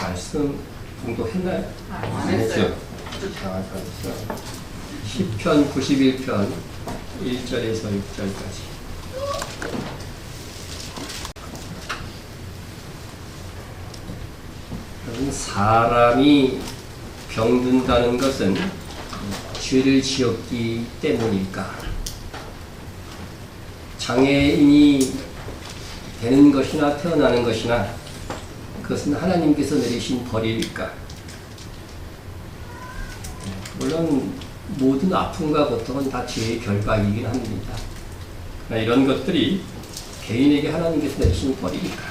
말씀 공부했나요? 안 했어요. 잘했어요. 10편 91편 1절에서 6절까지. 사람이 병든다는 것은 죄를 지었기 때문일까? 장애인이 되는 것이나 태어나는 것이나 그것은 하나님께서 내리신 벌일까? 물론 모든 아픔과 고통은 다 죄의 결박이긴 합니다. 그러나 이런 것들이 개인에게 하나님께서 내리신 벌일까?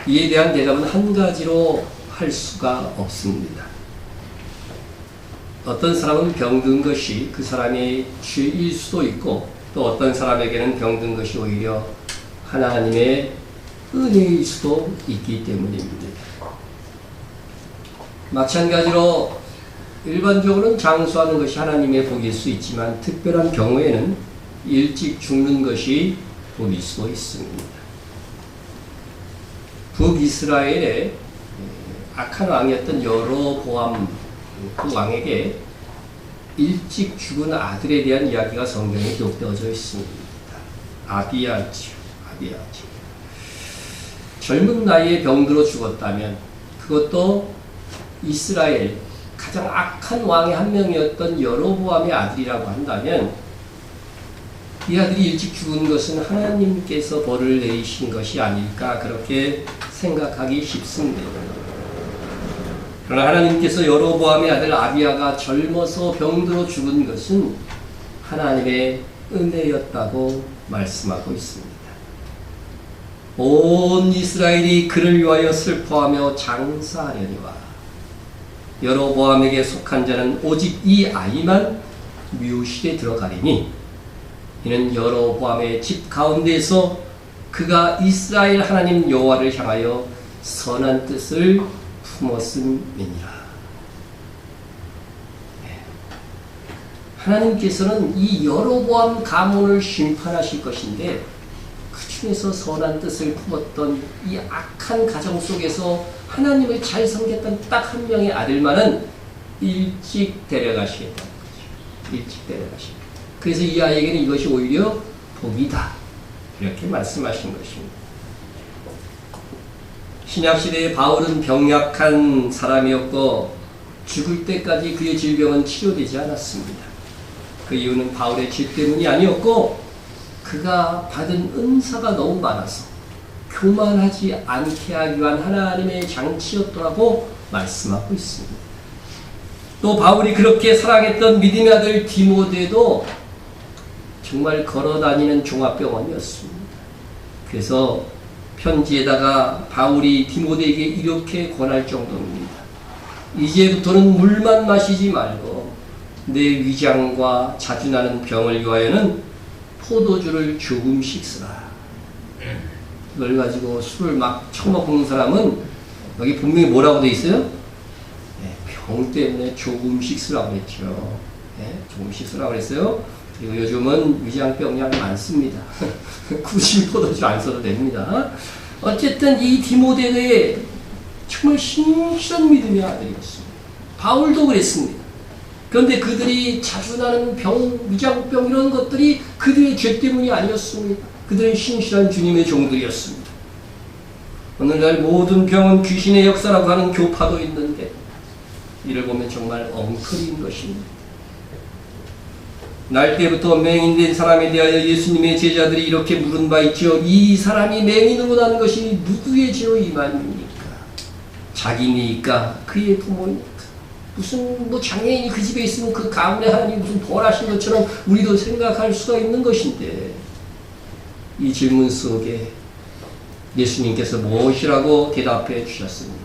이에 대한 대답은 한 가지로 할 수가 없습니다. 어떤 사람은 병든 것이 그 사람의 죄일 수도 있고, 또 어떤 사람에게는 병든 것이 오히려 하나님의 은혜일 수도 있기 때문입니다. 마찬가지로 일반적으로는 장수하는 것이 하나님의 복일 수 있지만, 특별한 경우에는 일찍 죽는 것이 복일 수도 있습니다. 북이스라엘의 악한 왕이었던 여로보암 그 왕에게 일찍 죽은 아들에 대한 이야기가 성경에 기록되어져 있습니다. 아비야지요. 젊은 나이에 병들어 죽었다면, 그것도 이스라엘 가장 악한 왕의 한 명이었던 여로보암의 아들이라고 한다면, 이 아들이 일찍 죽은 것은 하나님께서 벌을 내리신 것이 아닐까, 그렇게 생각하기 쉽습니다. 그러나 하나님께서 여로보암의 아들 아비야가 젊어서 병들어 죽은 것은 하나님의 은혜였다고 말씀하고 있습니다. 온 이스라엘이 그를 위하여 슬퍼하며 장사하려니와 여로보암에게 속한 자는 오직 이 아이만 묘실에 들어가리니, 이는 여로보암의 집 가운데에서 그가 이스라엘 하나님 여호와를 향하여 선한 뜻을 품었음이니라. 하나님께서는 이 여로보암 가문을 심판하실 것인데, 그 중에서 선한 뜻을 품었던 이 악한 가정 속에서 하나님을 잘 섬겼던 딱 한 명의 아들만은 일찍 데려가시겠다는 거죠. 일찍 데려가시겠다. 그래서 이 아이에게는 이것이 오히려 복이다, 이렇게 말씀하신 것입니다. 신약시대의 바울은 병약한 사람이었고 죽을 때까지 그의 질병은 치료되지 않았습니다. 그 이유는 바울의 죄 때문이 아니었고, 그가 받은 은사가 너무 많아서 교만하지 않게 하기 위한 하나님의 장치였더라고 말씀하고 있습니다. 또 바울이 그렇게 사랑했던 믿음의 아들 디모데도 정말 걸어다니는 종합병원이었습니다. 그래서 편지에다가 바울이 디모데에게 이렇게 권할 정도입니다. 이제부터는 물만 마시지 말고 내 위장과 자주 나는 병을 위하여는 포도주를 조금씩 쓰라. 그걸 가지고 술을 막 처먹는 사람은 여기 분명히 뭐라고 돼 있어요? 병 때문에 조금씩 쓰라고 그랬죠. 조금씩 쓰라고 그랬어요. 그리고 요즘은 위장병약 많습니다. 굳이 포도주 안 써도 됩니다. 어쨌든 이 디모데의 정말 신실한 믿음의 아들이었습니다. 바울도 그랬습니다. 그런데 그들이 자주 나는 병, 위장병 이런 것들이 그들의 죄 때문이 아니었습니다. 그들은 신실한 주님의 종들이었습니다. 오늘날 모든 병은 귀신의 역사라고 하는 교파도 있는데, 이를 보면 정말 엉터리인 것입니다. 날 때부터 맹인된 사람에 대하여 예수님의 제자들이 이렇게 물은 바 있죠. 이 사람이 맹인으로 나는 것이 누구의 죄로 임함입니까? 자기니까? 그의 부모니까? 무슨 장애인이 그 집에 있으면 그 가문에 하나님 무슨 벌하신 것처럼 우리도 생각할 수가 있는 것인데, 이 질문 속에 예수님께서 무엇이라고 대답해 주셨습니까?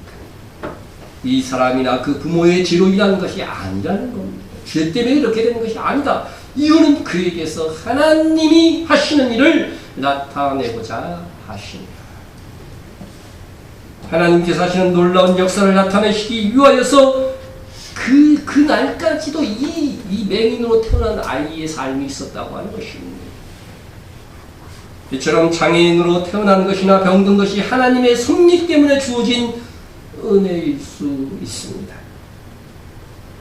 이 사람이나 그 부모의 죄로 인한 것이 아니라는 겁니다. 죄 때문에 이렇게 된 것이 아니다. 이유는 그에게서 하나님이 하시는 일을 나타내고자 하십니다. 하나님께서 하시는 놀라운 역사를 나타내시기 위하여서 그 날까지도 이 맹인으로 태어난 아이의 삶이 있었다고 하는 것입니다. 이처럼 장애인으로 태어난 것이나 병든 것이 하나님의 섭리 때문에 주어진 은혜일 수 있습니다.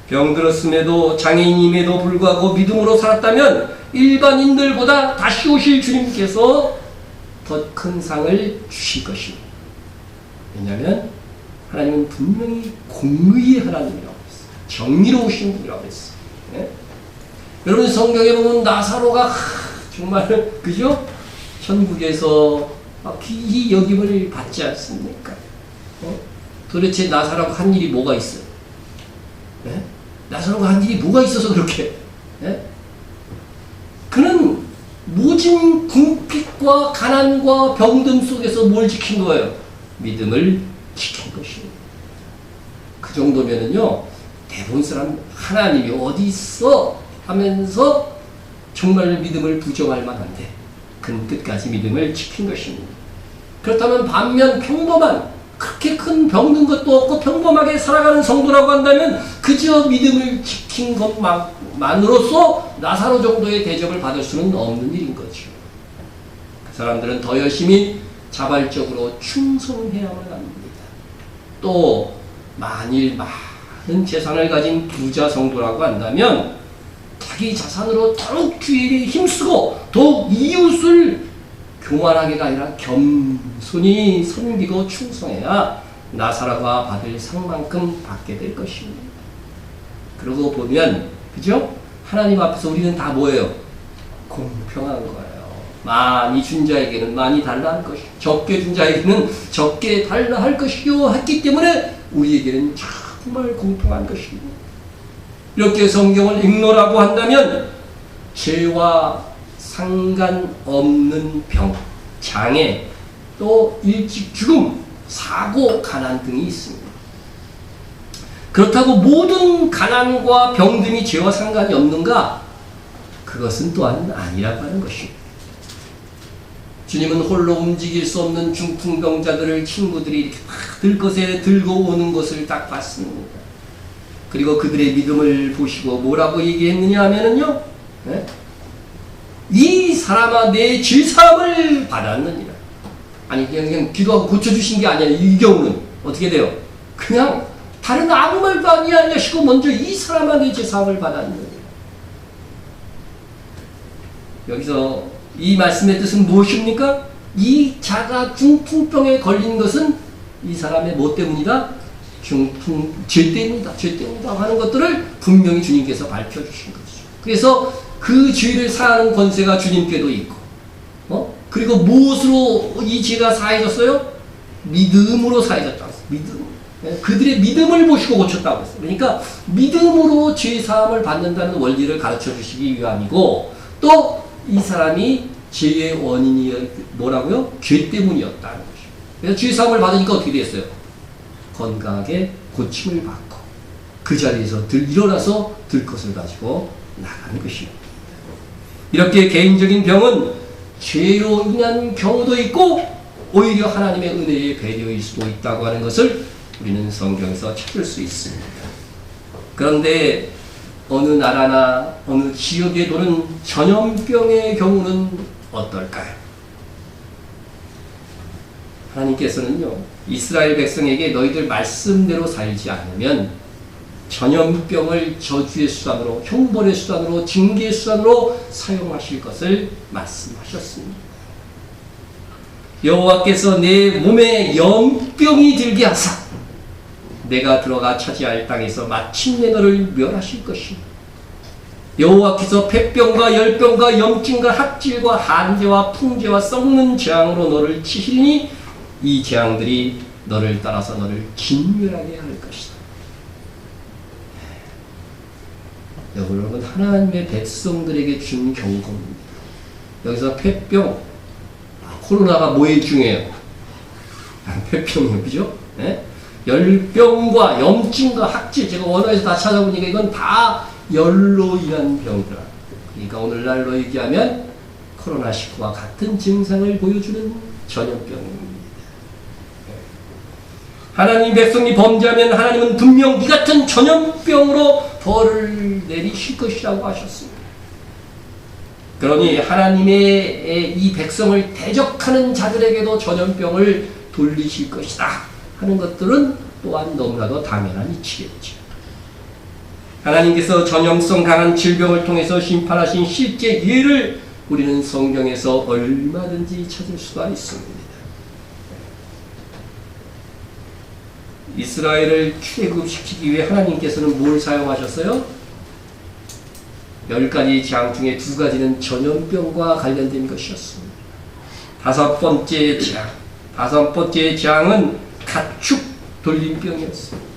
병들었음에도 장애인임에도 불구하고 믿음으로 살았다면 일반인들보다 다시 오실 주님께서 더 큰 상을 주실 것입니다. 왜냐하면 하나님은 분명히 공의의 하나님이라고 했어요. 정의로우신 분이라고 했어요. 네? 여러분 성경에 보면 나사로가 정말 그죠? 천국에서 귀히 여김을 받지 않습니까? 도대체 나사로가 한 일이 뭐가 있어요? 네? 나사로가 한 일이 뭐가 있어서 그렇게? 네? 그는 모진 궁핍과 가난과 병듦 속에서 뭘 지킨 거예요? 믿음을 지킨 것입니다. 그 정도면은요, 대부분 사람 하나님이 어디 있어? 하면서 정말 믿음을 부정할 만한데, 그는 끝까지 믿음을 지킨 것입니다. 그렇다면 반면 평범한, 그렇게 큰 병든 것도 없고 평범하게 살아가는 성도라고 한다면 그저 믿음을 지킨 것만으로서 나사로 정도의 대접을 받을 수는 없는 일인 거죠. 그 사람들은 더 열심히 자발적으로 충성해야만 합니다. 또 만일 많은 재산을 가진 부자 성도라고 한다면 자기 자산으로 더욱 주일에 힘쓰고 더욱 이웃을 교만하게가 아니라 겸손히 섬기고 충성해야 나사로가 받을 상만큼 받게 될 것입니다. 그러고 보면 그죠? 하나님 앞에서 우리는 다 뭐예요? 공평한 거예요. 많이 준 자에게는 많이 달라 할 것이고 적게 준 자에게는 적게 달라 할 것이요 했기 때문에 우리에게는 정말 공평한 것입니다. 이렇게 성경을 읽노라고 한다면 죄와 상관없는 병, 장애, 또 일찍 죽음, 사고, 가난 등이 있습니다. 그렇다고 모든 가난과 병듦이 죄와 상관이 없는가? 그것은 또한 아니라고 하는 것입니다. 주님은 홀로 움직일 수 없는 중풍병자들을 친구들이 이렇게 막 들것에 들고 오는 것을 딱 봤습니다. 그리고 그들의 믿음을 보시고 뭐라고 얘기했느냐 하면은요, 네? 이 사람아 내 죄사함을 받았느니라. 아니 그냥 기도하고 고쳐주신 게 아니라 이 경우는 어떻게 돼요? 그냥 다른 아무 말도 아니하시고 먼저 이 사람아 내 죄사함을 받았느니라. 여기서 이 말씀의 뜻은 무엇입니까? 이 자가 중풍병에 걸린 것은 이 사람의 뭐 때문이다? 죄 때문이다. 죄 때문이다 하는 것들을 분명히 주님께서 밝혀주신 거죠. 그래서 그 죄를 사하는 권세가 주님께도 있고, 그리고 무엇으로 이 죄가 사해졌어요? 믿음으로 사해졌다고 했어요. 믿음. 그들의 믿음을 보시고 고쳤다고 했어요. 그러니까 믿음으로 죄 사함을 받는다는 원리를 가르쳐 주시기 위함이고, 또 이 사람이 죄의 원인이 뭐라고요? 죄 때문이었다는 것이죠. 그래서 죄 사함을 받으니까 어떻게 됐어요? 건강하게 고침을 받고 그 자리에서 일어나서 들 것을 가지고 나가는 것입니다. 이렇게 개인적인 병은 죄로 인한 경우도 있고 오히려 하나님의 은혜의 배려일 수도 있다고 하는 것을 우리는 성경에서 찾을 수 있습니다. 그런데 어느 나라나 어느 지역에 도는 전염병의 경우는 어떨까요? 하나님께서는요, 이스라엘 백성에게 너희들 말씀대로 살지 않으면 전염병을 저주의 수단으로, 형벌의 수단으로, 징계의 수단으로 사용하실 것을 말씀하셨습니다. 여호와께서 내 몸에 염병이 들게 하사 내가 들어가 차지할 땅에서 마침내 너를 멸하실 것이다. 여호와께서 폐병과 열병과 염증과 학질과 한재와 풍재와 썩는 재앙으로 너를 치시니 이 재앙들이 너를 따라서 너를 진멸하게 할 것이다. 여러분, 하나님의 백성들에게 준 경고입니다. 여기서 폐병, 코로나가 뭐에 중요해요? 폐병이요, 그죠? 네? 열병과 염증과 학질, 제가 원어에서 다 찾아보니까 이건 다 열로 인한 병이다. 그러니까 오늘날로 얘기하면 코로나19와 같은 증상을 보여주는 전염병입니다. 하나님 백성이 범죄하면 하나님은 분명 이 같은 전염병으로 벌을 내리실 것이라고 하셨습니다. 그러니 하나님의 이 백성을 대적하는 자들에게도 전염병을 돌리실 것이다 하는 것들은 또한 너무나도 당연한 이치겠죠. 하나님께서 전염성 강한 질병을 통해서 심판하신 실제 예를 우리는 성경에서 얼마든지 찾을 수가 있습니다. 이스라엘을 출애굽시키기 위해 하나님께서는 뭘 사용하셨어요? 10가지 재앙 중에 2가지는 전염병과 관련된 것이었습니다. 다섯 번째 재앙은 가축 돌림병이었습니다.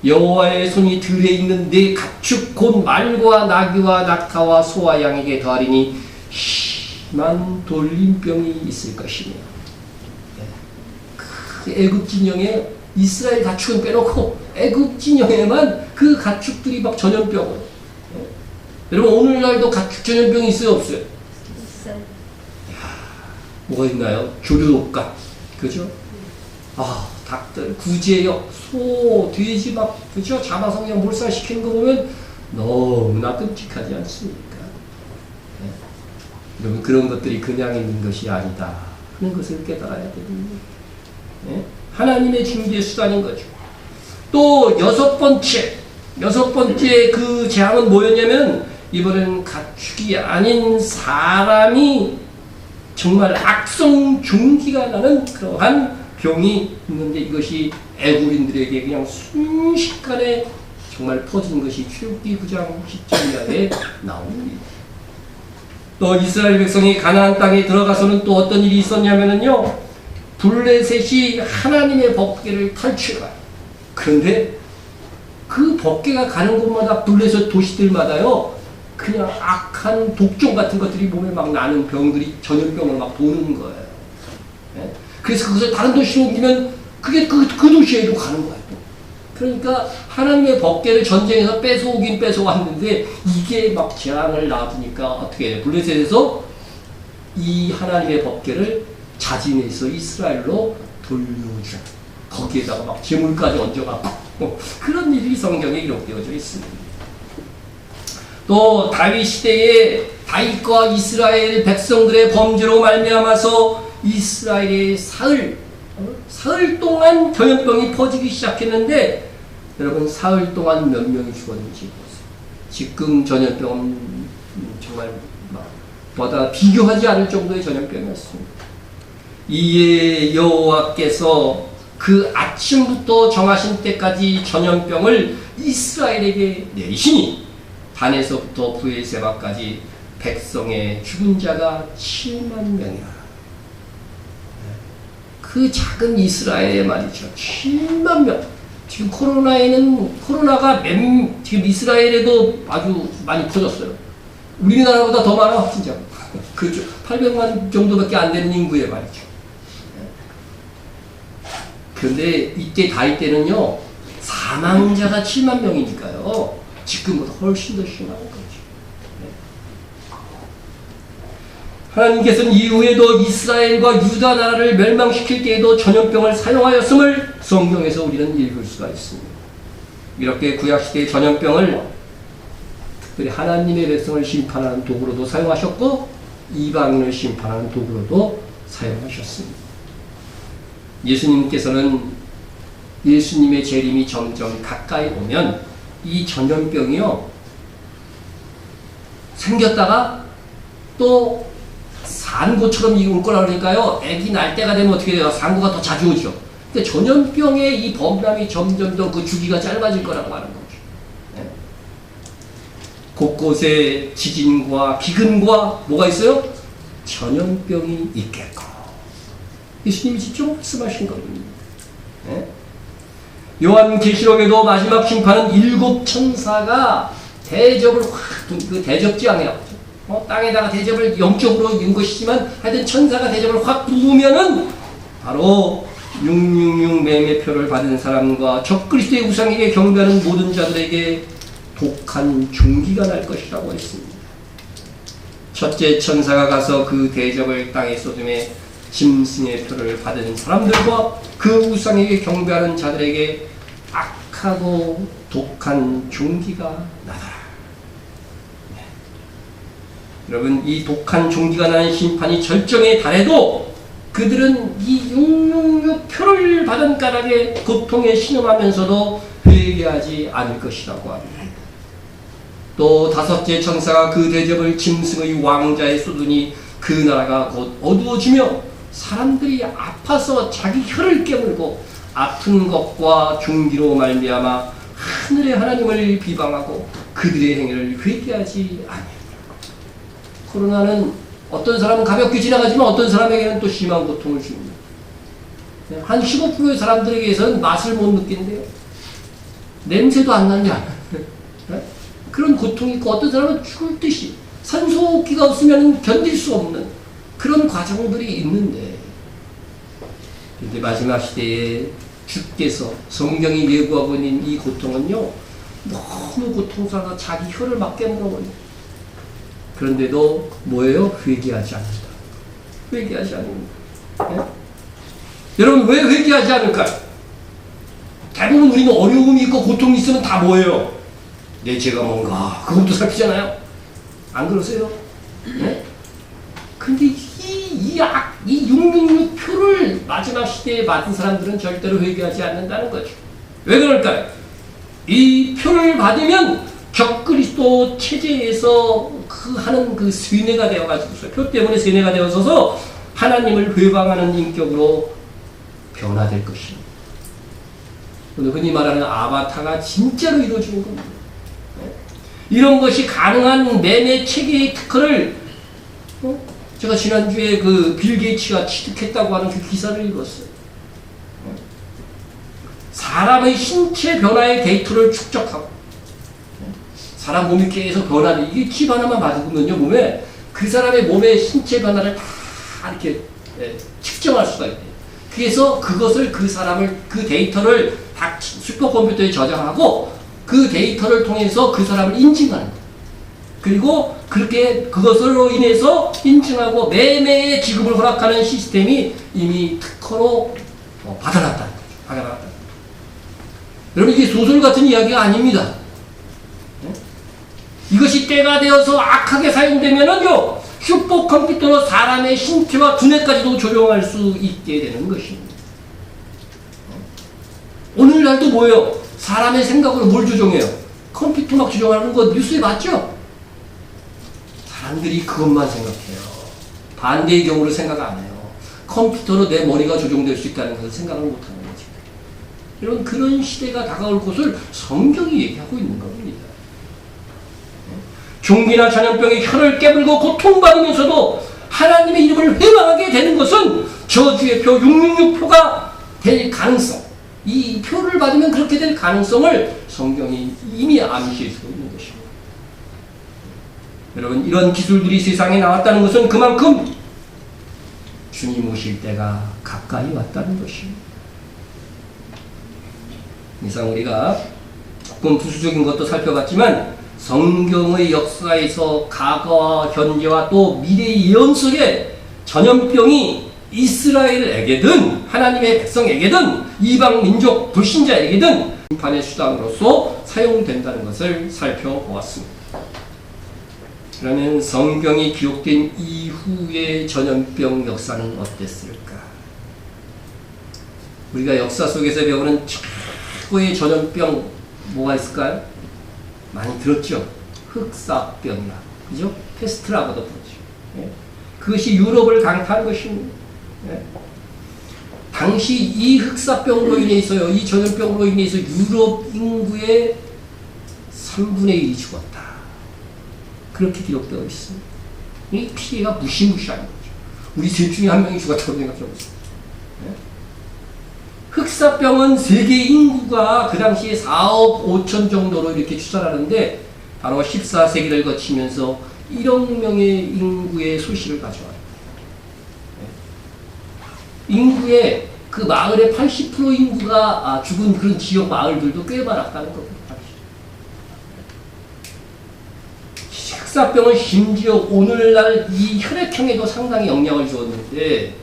여호와의 손이 들에 있는 네 가축 곧 말과 나귀와 낙타와 소와 양에게 더하리니 심한 돌림병이 있을 것이며. 그 애굽 진영에 이스라엘 가축은 빼놓고 애굽 진영에만 그 가축들이 막 전염병을. 여러분 오늘날도 가축 전염병이 있어요 없어요? 있어요. 뭐가 있나요? 조류독감, 그죠? 닭들, 구제역, 소, 돼지 막, 그죠? 잡아서 그냥 몰살시키는 거 보면 너무나 끔찍하지 않습니까? 네. 여러분, 그런 것들이 그냥 있는 것이 아니다 하는 것을 깨달아야 됩니다. 네. 하나님의 징계의 수단인 거죠. 또 여섯 번째 그 재앙은 뭐였냐면, 이번엔 가축이 아닌 사람이 정말 악성 중기가 나는 그러한 병이 있는데, 이것이 애굽인들에게 그냥 순식간에 정말 퍼진 것이 출애굽기 9장 10절에 나옵니다. 또 이스라엘 백성이 가나안 땅에 들어가서는 또 어떤 일이 있었냐면요, 블레셋이 하나님의 법궤를 탈취해가요. 그런데 그 법궤가 가는 곳마다 블레셋 도시들마다요, 그냥 악한 독종 같은 것들이 몸에 막 나는 병들이 전염병을 막 도는 거예요. 네? 그래서 그것을 다른 도시로 옮기면 그게 그 도시에도 가는 거예요. 그러니까 하나님의 법궤를 전쟁에서 뺏어오긴 뺏어왔는데 이게 막 재앙을 낳으니까 어떻게 해요? 블레셋에서 이 하나님의 법궤를 자진해서 이스라엘로 돌려주자. 거기에다가 막 재물까지 얹어갖고 그런 일이 성경에 기록되어져 있습니다. 또 다윗 시대에 다윗과 이스라엘 백성들의 범죄로 말미암아서 이스라엘의 사흘 동안 전염병이 퍼지기 시작했는데, 여러분 사흘 동안 몇 명이 죽었는지 보세요. 지금 전염병은 정말 보다 비교하지 않을 정도의 전염병이었습니다. 이에 여호와께서 그 아침부터 정하신 때까지 전염병을 이스라엘에게 내리시니 단에서부터 브에세바까지 백성의 죽은 자가 7만 명이라. 그 작은 이스라엘에 말이죠. 7만 명. 지금 코로나가 지금 이스라엘에도 아주 많이 퍼졌어요. 우리나라보다 더 많아, 진짜. 그렇죠. 800만 정도밖에 안 되는 인구에 말이죠. 그런데 이때 다윗 때는요, 사망자가 7만 명이니까요. 지금보다 훨씬 더 심한 거죠. 하나님께서는 이후에도 이스라엘과 유다 나라를 멸망시킬 때에도 전염병을 사용하였음을 성경에서 우리는 읽을 수가 있습니다. 이렇게 구약시대의 전염병을 특별히 하나님의 백성을 심판하는 도구로도 사용하셨고 이방인을 심판하는 도구로도 사용하셨습니다. 예수님께서는 예수님의 재림이 점점 가까이 오면 이 전염병이요, 생겼다가 또 산고처럼 올 거라 그러니까요, 애기 날 때가 되면 어떻게 돼요? 산고가 더 자주 오죠. 근데 전염병의 이 범람이 점점 더 그 주기가 짧아질 거라고 하는 거죠. 네? 곳곳에 지진과 기근과 뭐가 있어요? 전염병이 있겠고. 예수님이 직접 말씀하신 겁니다. 네? 요한계시록에도 마지막 심판은 7 천사가 대접을 그 대접지향이라고. 땅에다가 대접을 영적으로 준 것이지만 하여튼 천사가 대접을 확 부으면은 바로 666 매매표를 받은 사람과 적그리스도의 우상에게 경배하는 모든 자들에게 독한 중기가 날 것이라고 했습니다. 첫째 천사가 가서 그 대접을 땅에 쏟음에 짐승의 표를 받은 사람들과 그 우상에게 경배하는 자들에게 악하고 독한 중기가 나더라. 여러분, 이 독한 종기가 나는 심판이 절정에 달해도 그들은 이 666 표를 받은 까닭에 고통에 신음하면서도 회개하지 않을 것이라고 합니다. 또 다섯째 천사가 그 대접을 짐승의 왕자에 쏟으니 그 나라가 곧 어두워지며 사람들이 아파서 자기 혀를 깨물고 아픈 것과 중기로 말미암아 하늘의 하나님을 비방하고 그들의 행위를 회개하지 아니하니라. 코로나는 어떤 사람은 가볍게 지나가지만 어떤 사람에게는 또 심한 고통을 줍니다. 한 15%의 사람들에게서는 맛을 못 느끼는데요. 냄새도 안 나지 않아요. 그런 고통이 있고 어떤 사람은 죽을 듯이 산소호흡기가 없으면 견딜 수 없는 그런 과정들이 있는데, 그런데 마지막 시대에 주께서 성경이 예고하고 있는 이 고통은요, 너무 고통스러워서 자기 혀를 막 깨물어버려요. 그런데도 뭐예요? 회개하지 않는다. 회개하지 않는다. 네? 여러분, 왜 회개하지 않을까요? 대부분 우리는 어려움이 있고 고통이 있으면 다 뭐예요? 내 죄가 뭔가 그것도 살피잖아요. 안 그러세요? 네? 근데 이 666표를 마지막 시대에 받은 사람들은 절대로 회개하지 않는다는 거죠. 왜 그럴까요? 이 표를 받으면 적그리스도 체제에서 하는 그 세뇌가 되어가지고, 표 때문에 세뇌가 되어서 하나님을 회방하는 인격으로 변화될 것입니다. 흔히 말하는 아바타가 진짜로 이루어지는 겁니다. 이런 것이 가능한 매매 체계의 특허를 제가 지난주에 그 빌 게이츠가 취득했다고 하는 그 기사를 읽었어요. 사람의 신체 변화의 데이터를 축적하고, 사람 몸이 계속 변하는, 이게 칩 하나만 받으면요, 몸에 그 사람의 몸의 신체 변화를 다 이렇게 측정할 수가 있대요. 그래서 그것을 그 사람을, 그 데이터를 다 슈퍼컴퓨터에 저장하고 그 데이터를 통해서 그 사람을 인증하는 거예요. 그리고 그렇게 그것으로 인해서 인증하고 매매의 지급을 허락하는 시스템이 이미 특허로 받아놨다는 거죠. 받아놨다는 거죠. 여러분, 이게 소설 같은 이야기가 아닙니다. 네? 이것이 때가 되어서 악하게 사용되면은요, 슈퍼컴퓨터로 사람의 신체와 두뇌까지도 조종할 수 있게 되는 것입니다. 오늘날도 뭐예요? 사람의 생각으로 뭘 조종해요? 컴퓨터 막 조종하는 거 뉴스에 봤죠? 사람들이 그것만 생각해요. 반대의 경우를 생각 안 해요. 컴퓨터로 내 머리가 조종될 수 있다는 것을 생각을 못하는 거죠. 여러분, 그런 시대가 다가올 것을 성경이 얘기하고 있는 겁니다. 종기나 전염병의 혀를 깨물고 고통받으면서도 하나님의 이름을 회방하게 되는 것은 저주의 표 666표가 될 가능성, 이 표를 받으면 그렇게 될 가능성을 성경이 이미 암시해주고 있는 것입니다. 여러분, 이런 기술들이 세상에 나왔다는 것은 그만큼 주님 오실 때가 가까이 왔다는 것입니다. 이상 우리가 조금 부수적인 것도 살펴봤지만 성경의 역사에서 과거와 현재와 또 미래의 예언 속에 전염병이 이스라엘에게든 하나님의 백성에게든 이방 민족 불신자에게든 심판의 수단으로서 사용된다는 것을 살펴보았습니다. 그러면 성경이 기록된 이후의 전염병 역사는 어땠을까? 우리가 역사 속에서 배우는 최고의 전염병 뭐가 있을까요? 많이 들었죠? 흑사병이라, 그죠? 페스트라고도 부르죠. 예? 그것이 유럽을 강타한 것입니다. 예? 당시 이 흑사병으로 인해서요, 이 전염병으로 인해서 유럽 인구의 3분의 1이 죽었다. 그렇게 기록되어 있습니다. 이 피해가 무시무시한 거죠. 우리 셋 중에 한 명이 죽었다고 생각해보세요. 예? 흑사병은 세계 인구가 그 당시에 4억 5천 정도로 이렇게 추산하는데 바로 14세기를 거치면서 1억 명의 인구의 소식을 가져와요. 인구의 그 마을의 80% 인구가 죽은 그런 지역 마을들도 꽤 많았다는 겁니다. 흑사병은 심지어 오늘날 이 혈액형에도 상당히 영향을 주었는데,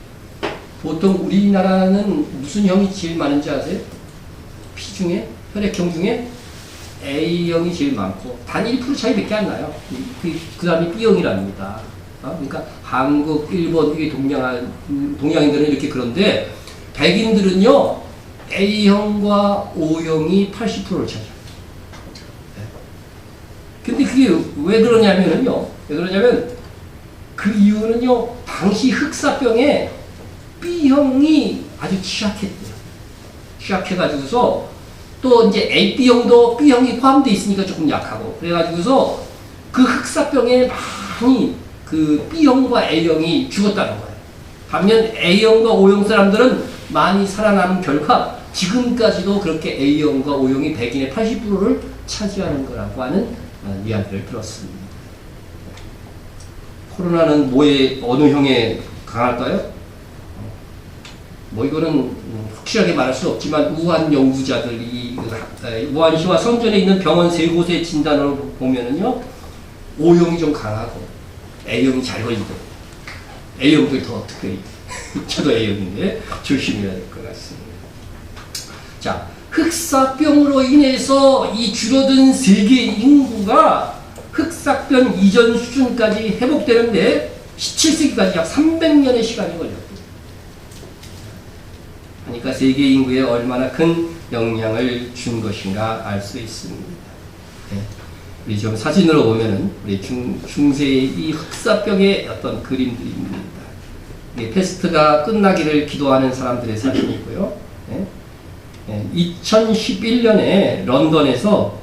보통 우리나라는 무슨 형이 제일 많은지 아세요? 피 중에, 혈액형 중에 A형이 제일 많고 단 1% 차이밖에 안 나요. 그 다음에 B형이랍니다. 그러니까 한국, 일본, 이게 동양인들은 이렇게 그런데 백인들은요 A형과 O형이 80%를 차지합니다. 근데 그게 왜 그러냐면요. 왜 그러냐면 그 이유는요. 당시 흑사병에 B형이 아주 취약했대요. 취약해가지고서 또 이제 AB형도 B형이 포함되어 있으니까 조금 약하고 그래가지고서 그 흑사병에 많이 그 B형과 A형이 죽었다는 거예요. 반면 A형과 O형 사람들은 많이 살아남은 결과 지금까지도 그렇게 A형과 O형이 백인의 80%를 차지하는 거라고 하는 이야기를 들었습니다. 코로나는 어느 형에 강할까요? 뭐 이거는 확실하게 말할 수 없지만 우한 연구자들이 우한시와 성전에 있는 병원 3곳의 진단을 보면은요 O형이 좀 강하고 A형이 잘 걸리더라고요. A형도 더 특별히 저도 A형인데 조심해야 될 것 같습니다. 자, 흑사병으로 인해서 이 줄어든 세계 인구가 흑사병 이전 수준까지 회복되는데 17세기까지 약 300년의 시간이 걸렸고 그러니까 세계 인구에 얼마나 큰 영향을 준 것인가 알 수 있습니다. 네. 우리 좀 사진으로 보면은 우리 중세의 이 흑사병의 어떤 그림들입니다. 네, 페스트가 끝나기를 기도하는 사람들의 사진이고요. 네. 네, 2011년에 런던에서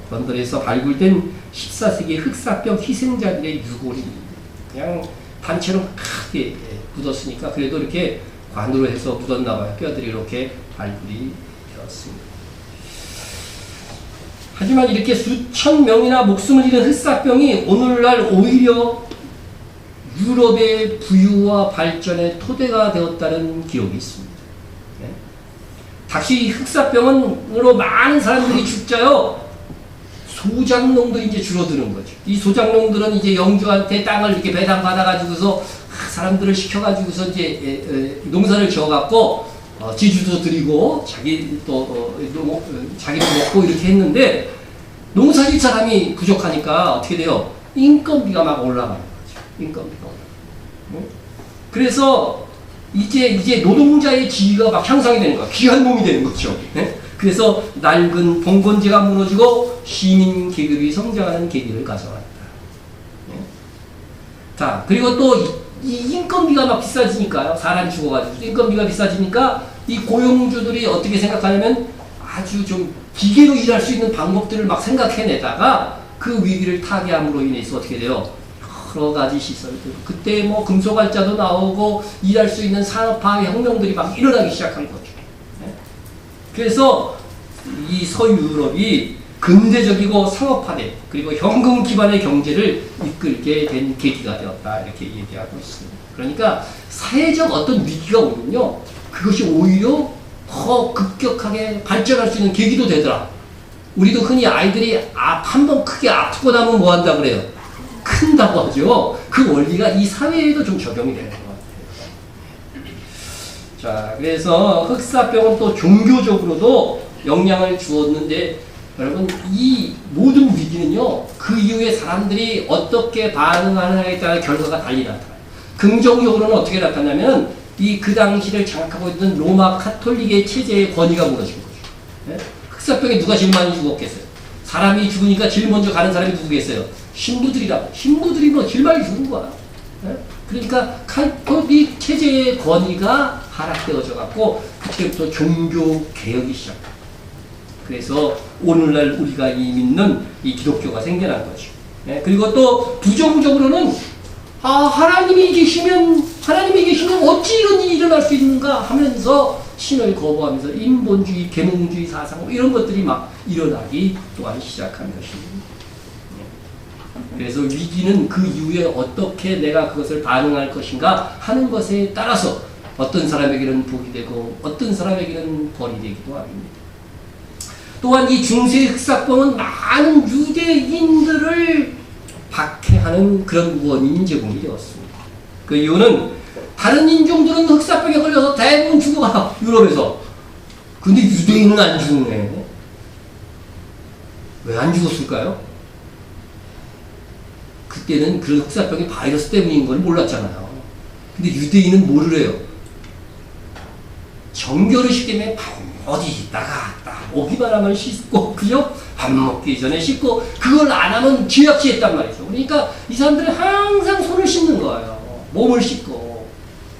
발굴된 14세기 흑사병 희생자들의 유골입니다. 그냥 단체로 크게 묻었으니까 그래도 이렇게 관으로 해서 묻었나 봐요. 뼈들이 이렇게 발굴이 되었습니다. 하지만 이렇게 수천 명이나 목숨을 잃은 흑사병이 오늘날 오히려 유럽의 부유와 발전의 토대가 되었다는 기록이 있습니다. 네. 다시 흑사병으로 많은 사람들이 죽자요. 소작농들이 이제 줄어드는 거죠. 이 소작농들은 이제 영주한테 땅을 이렇게 배당받아가지고서 사람들을 시켜가지고서 이제 농사를 지어갖고 지주도 드리고 자기 자기도 먹고 이렇게 했는데 농사질 사람이 부족하니까 어떻게 돼요? 인건비가 막 올라가는 거죠. 인건비가 올라가요. 그래서 이제 노동자의 지위가 막 향상이 되는 거야. 귀한 몸이 되는 거죠. 네? 그래서 낡은 봉건제가 무너지고 시민 계급이 성장하는 계기를 가져왔다. 네? 자, 그리고 또 이 인건비가 막 비싸지니까요. 사람 죽어가지고 인건비가 비싸지니까 이 고용주들이 어떻게 생각하냐면 아주 좀 기계로 일할 수 있는 방법들을 막 생각해내다가 그 위기를 타개함으로 인해서 어떻게 돼요? 여러 가지 시설들. 그때 뭐 금속활자도 나오고 일할 수 있는 산업화 혁명들이 막 일어나기 시작한 거죠. 네? 그래서 이 서유럽이 근대적이고 상업화된 그리고 현금 기반의 경제를 이끌게 된 계기가 되었다 이렇게 얘기하고 있습니다. 그러니까 사회적 어떤 위기가 오면요 그것이 오히려 더 급격하게 발전할 수 있는 계기도 되더라. 우리도 흔히 아이들이 한번 크게 아프고 나면 뭐 한다 그래요? 큰다고 하죠. 그 원리가 이 사회에도 좀 적용이 되는 것 같아요. 자, 그래서 흑사병은 또 종교적으로도 영향을 주었는데 여러분 이 모든 위기는요 그 이후에 사람들이 어떻게 반응하느냐에 따라 결과가 달리 나타나요. 긍정적으로는 어떻게 나타나면 이 그 당시를 장악하고 있는 로마 카톨릭의 체제의 권위가 무너진 거죠. 네? 흑사병에 누가 제일 많이 죽었겠어요? 사람이 죽으니까 제일 먼저 가는 사람이 누구겠어요? 신부들이라고. 신부들이 뭐 제일 많이 죽은 거야. 네? 그러니까 카톨릭 체제의 권위가 하락되어져 갖고 그때부터 종교 개혁이 시작합니다. 그래서 오늘날 우리가 믿는 이 기독교가 생겨난 거죠. 네? 그리고 또 부정적으로는 하나님이 계시면 어찌 이런 일이 일어날 수 있는가 하면서 신을 거부하면서 인본주의, 계몽주의 사상 이런 것들이 막 일어나기 또한 시작한 것입니다. 네? 그래서 위기는 그 이후에 어떻게 내가 그것을 반응할 것인가 하는 것에 따라서 어떤 사람에게는 복이 되고 어떤 사람에게는 벌이 되기도 합니다. 또한 이 중세 흑사병은 많은 유대인들을 박해하는 그런 원인인 제공이 되었습니다. 그 이유는 다른 인종들은 흑사병에 걸려서 대부분 죽어가 유럽에서. 근데 유대인은 안 죽네. 왜 안 죽었을까요? 그때는 그런 흑사병이 바이러스 때문인 걸 몰랐잖아요. 근데 유대인은 뭐를 해요? 정결의식 때문에 어디 나갔다 오기만 하면 씻고, 그죠? 밥 먹기 전에 씻고, 그걸 안 하면 쥐약지했단 말이죠. 그러니까 이 사람들은 항상 손을 씻는 거예요. 몸을 씻고.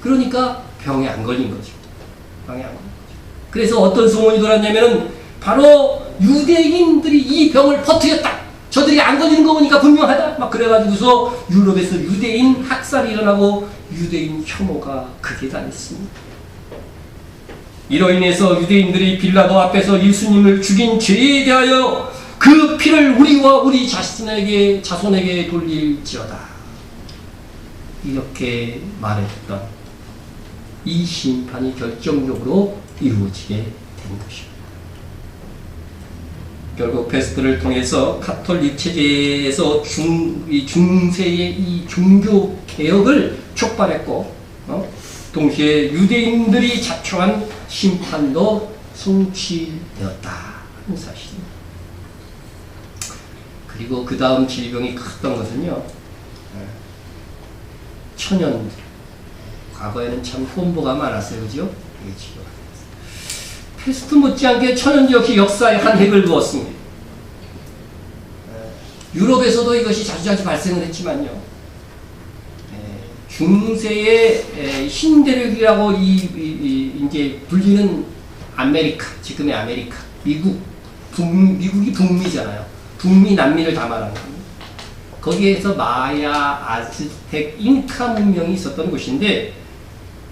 그러니까 병에 안 걸린 거죠. 병에 안 걸린 거죠. 그래서 어떤 소문이 돌았냐면은 바로 유대인들이 이 병을 퍼뜨렸다. 저들이 안 걸리는 거 보니까 분명하다. 막 그래가지고서 유럽에서 유대인 학살이 일어나고 유대인 혐오가 극에 달했습니다. 이로 인해서 유대인들이 빌라도 앞에서 예수님을 죽인 죄에 대하여 그 피를 우리와 우리 자손에게 돌릴지어다. 이렇게 말했던 이 심판이 결정적으로 이루어지게 된 것입니다. 결국 페스트를 통해서 가톨릭 체제에서 중세의 이 종교 개혁을 촉발했고, 동시에 유대인들이 자초한 심판도 성취되었다 하는 사실입니다. 그리고 그 다음 질병이 컸던 것은요, 천연들. 과거에는 참 혼보가 많았어요, 그죠? 페스트 못지않게 천연두 역시 역사의 한 획을 그었습니다. 유럽에서도 이것이 자주자주 발생을 했지만요, 중세의 신대륙이라고 이제 불리는 아메리카, 지금의 아메리카, 미국이 북미잖아요. 북미, 남미를 다 말하는 겁니다. 거기에서 마야, 아즈텍, 잉카 문명이 있었던 곳인데,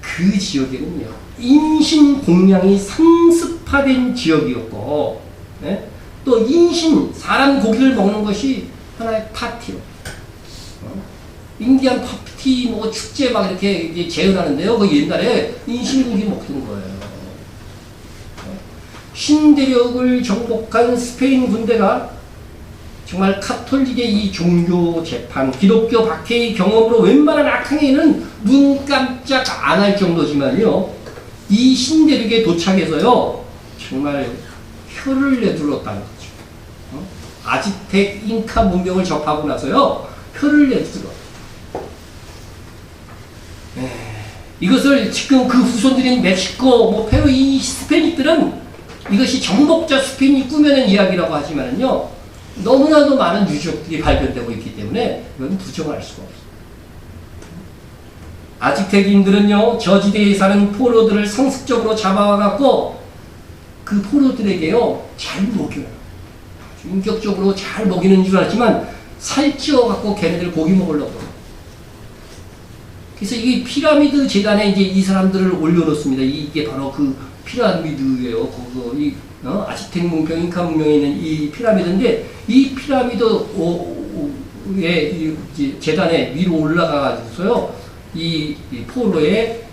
그 지역에는요, 인신 공양이 상습화된 지역이었고, 또 인신, 사람 고기를 먹는 것이 하나의 파티로, 인디안 파티, 뭐 축제 막 이렇게 재현하는데요. 그 옛날에 인신고기 먹던 거예요. 신대륙을 정복한 스페인 군대가 정말 카톨릭의 이 종교 재판, 기독교 박해의 경험으로 웬만한 악한 행위는 눈 깜짝 안 할 정도지만요, 이 신대륙에 도착해서요, 정말 혀를 내둘렀다는 거죠. 아즈텍 잉카 문명을 접하고 나서요, 혀를 내둘러. 이것을 지금 그 후손들인 멕시코, 뭐 페루, 이 스페닉들은 이것이 정복자 스페인이 꾸며낸 이야기라고 하지만은요, 너무나도 많은 유적들이 발견되고 있기 때문에 이건 부정할 수가 없어요. 아즈텍인들은요, 저지대에 사는 포로들을 상습적으로 잡아와갖고 그 포로들에게요, 잘 먹여요. 인격적으로 잘 먹이는 줄 알지만 살찌워갖고 걔네들 고기 먹으려고. 그래서 이 피라미드 재단에 이제 이 사람들을 올려놓습니다. 이게 바로 그 피라미드예요. 아즈텍 문명, 잉카 문명에 있는 이 피라미드인데, 이 피라미드의 재단에 위로 올라가가지고서요, 이 포로의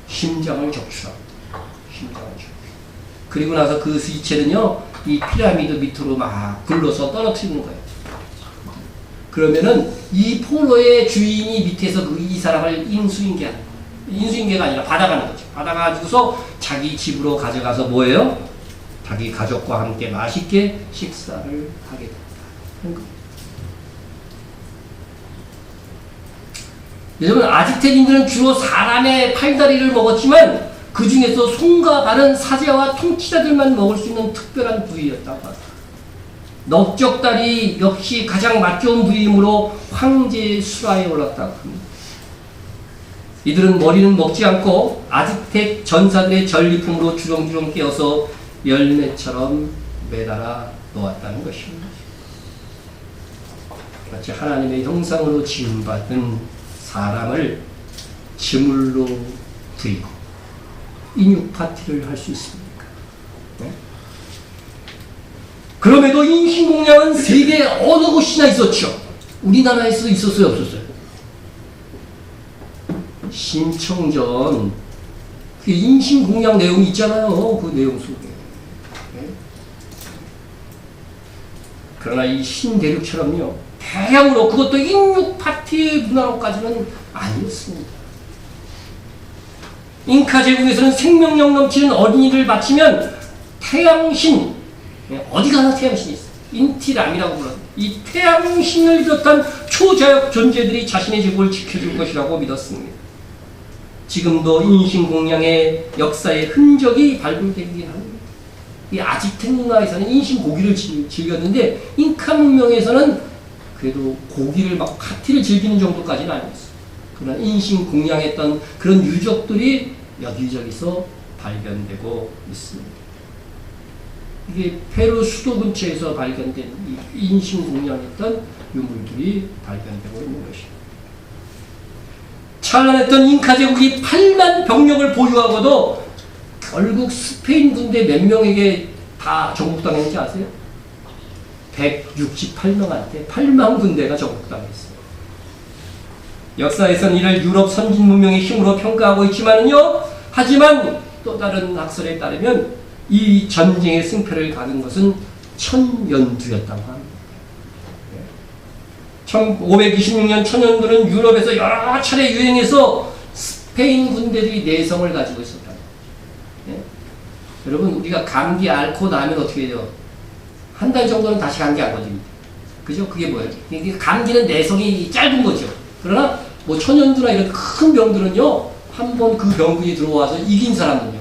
심장을 적출합니다. 심장을 적출. 그리고 나서 그 시체는요, 이 피라미드 밑으로 막 굴러서 떨어뜨리는 거예요. 그러면은 이 포로의 주인이 밑에서 이 사람을 인수인계가 아니라 받아가는 거죠. 받아가지고서 자기 집으로 가져가서 뭐예요? 자기 가족과 함께 맛있게 식사를 하게 됩니다. 여러분, 아즈텍인들은 주로 사람의 팔다리를 먹었지만 그 중에서 손과 발은 사제와 통치자들만 먹을 수 있는 특별한 부위였다고 합니다. 넓적다리 역시 가장 맛 좋은 부위이므로 황제의 수라에 올랐다고 합니다. 이들은 머리는 먹지 않고 아즈텍 전사들의 전리품으로 주렁주렁 깨어서 열매처럼 매달아 놓았다는 것입니다. 마치 하나님의 형상으로 지음받은 사람을 지물로 드리고 인육 파티를 할 수 있습니까? 네? 그럼에도 인신공양은 세계 어느 곳이나 있었죠. 우리나라에서 있었어요, 없었어요? 신청전 그 인신공양 내용이 있잖아요. 그 내용 속에. 네? 그러나 이 신대륙처럼요, 대량으로, 그것도 인육 파티의 문화로까지는 아니었습니다. 잉카 제국에서는 생명력 넘치는 어린이를 바치면 태양신, 어디 가나 태양신이 있어요. 인티람이라고 불러요. 이 태양신을 비롯한 초자역 존재들이 자신의 제국을 지켜줄 것이라고 믿었습니다. 지금도 인신공양의 역사의 흔적이 발굴되긴 합니다. 이 아즈텍 문화에서는 인신 고기를 즐겼는데 잉카 문명에서는 그래도 고기를 막 파티를 즐기는 정도까지는 아니었어요. 그러나 인신 공양했던 그런 유적들이 여기저기서 발견되고 있습니다. 이게 페루 수도 근처에서 발견된 인신 공양했던 유물들이 발견되고 있는 것입니다. 찬란했던 잉카 제국이 8만 병력을 보유하고도 결국 스페인 군대 몇 명에게 다 정복당했는지 아세요? 168명한테 8만 군대가 정복당했어요. 역사에서는 이를 유럽 선진 문명의 힘으로 평가하고 있지만요. 하지만 또 다른 학설에 따르면 이 전쟁의 승패를 가른 것은 천연두였다고 합니다. 1526년 천연두는 유럽에서 여러 차례 유행해서 스페인 군대들이 내성을 가지고 있었다. 예? 여러분 우리가 감기 앓고 나면 어떻게 돼요? 한 달 정도는 다시 감기 안 걸립니다. 그죠? 그게 뭐예요? 이게 감기는 내성이 짧은 거죠. 그러나 뭐 천연두나 이런 큰 병들은요, 한번 그 병균이 들어와서 이긴 사람은요,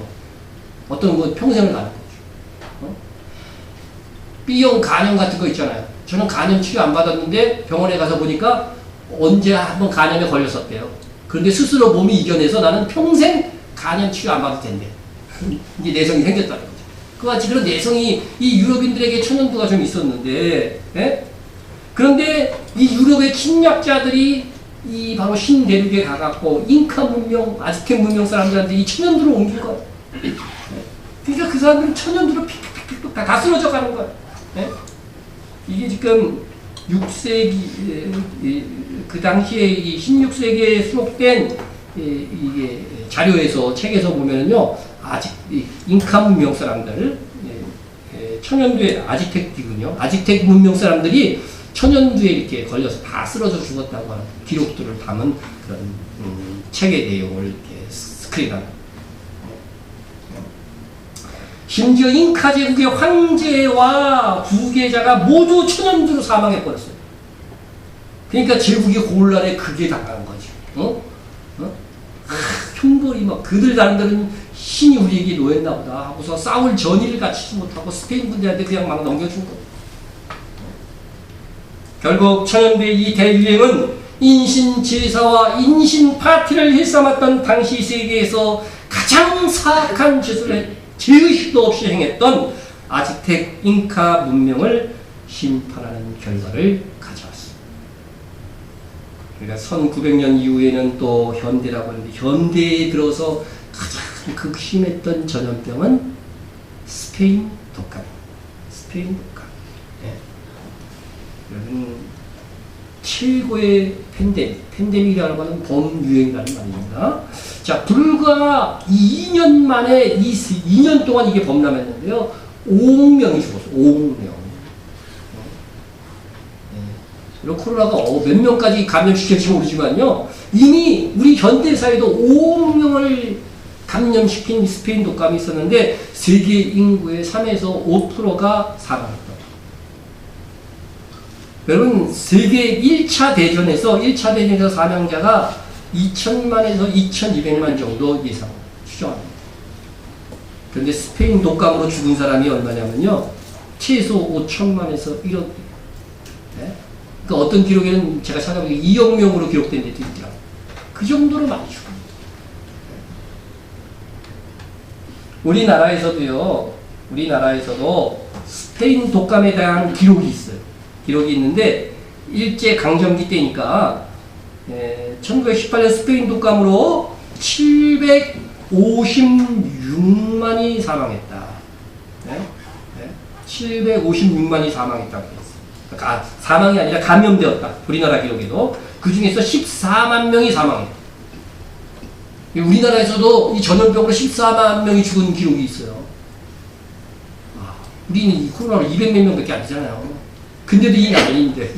어떤 뭐 평생을 가는 거죠. B형 간염 같은 거 있잖아요. 저는 간염 치료 안 받았는데 병원에 가서 보니까 언제 한번 간염에 걸렸었대요. 그런데 스스로 몸이 이겨내서 나는 평생 간염 치료 안 받을 텐데. 이제 내성이 생겼다는 거죠. 그와 같이 그런 내성이 이 유럽인들에게 천연두가 좀 있었는데, 예? 그런데 이 유럽의 침략자들이 이 바로 신대륙에 가갖고 잉카 문명, 아즈텍 문명 사람들한테 이 천연두를 옮길 거예요. 그러니까 그 사람들은 천연두로 픽픽픽픽 다 쓰러져 가는 거예요. 예? 이게 지금 6세기, 그 당시에 이 16세기에 수록된 이게 자료에서, 책에서 보면은요, 아직 잉카 문명 사람들, 천연두에 아즈텍이군요. 아즈텍 문명 사람들이 천연두에 이렇게 걸려서 다 쓰러져 죽었다고 하는 기록들을 담은 그런 책의 내용을 이렇게 스크린합니다. 심지어 잉카 제국의 황제와 부계자가 모두 천연두로 사망해버렸어요. 그러니까 제국이 곤란에 극에 당하는 거죠. 흉벌이 막 그들 사람들은 신이 우리에게 놓였나 보다 하고서 싸울 전의를 갖추지 못하고 스페인 군대한테 그냥 막 넘겨준 거예요. 결국 천연두의 이 대유행은 인신 제사와 인신 파티를 일삼았던 당시 세계에서 가장 사악한 짓을 죄의식도 없이 행했던 아즈텍 잉카 문명을 심판하는 결과를 가져왔습니다. 그러니까 1900년 이후에는 또 현대라고 하는데, 현대에 들어서 가장 극심했던 전염병은 스페인 독감입니다. 스페인 독감. 네. 여러분, 최고의 팬데믹이라는 것은 범유행이라는 말입니다. 자, 불과 2년 만에, 2년 동안 이게 범람했는데요. 5억 명이 죽었어요. 5억 명. 네. 코로나가 몇 명까지 감염시킬지 모르지만요. 이미 우리 현대사회도 5억 명을 감염시킨 스페인 독감이 있었는데, 세계 인구의 3에서 5%가 사망했다. 여러분, 세계 1차 대전에서 사망자가 2,000만에서 2,200만 정도 예상, 추정합니다. 그런데 스페인 독감으로 죽은 사람이 얼마냐면요, 최소 5천만에서 1억. 네? 그러니까 어떤 기록에는 제가 찾아보니까 2억 명으로 기록된 데도 있더라고요. 그 정도로 많이 죽습니다. 우리나라에서도 스페인 독감에 대한 기록이 있어요. 기록이 있는데, 일제강점기 때니까 1918년 스페인 독감으로 756만이 사망했다. 네? 756만이 사망했다고 했어요. 그러니까 사망이 아니라 감염되었다. 우리나라 기록에도. 그 중에서 14만 명이 사망했다. 우리나라에서도 이 전염병으로 14만 명이 죽은 기록이 있어요. 우리는 이 코로나로 200몇 명밖에 안 되잖아요. 근데도 이 난리인데.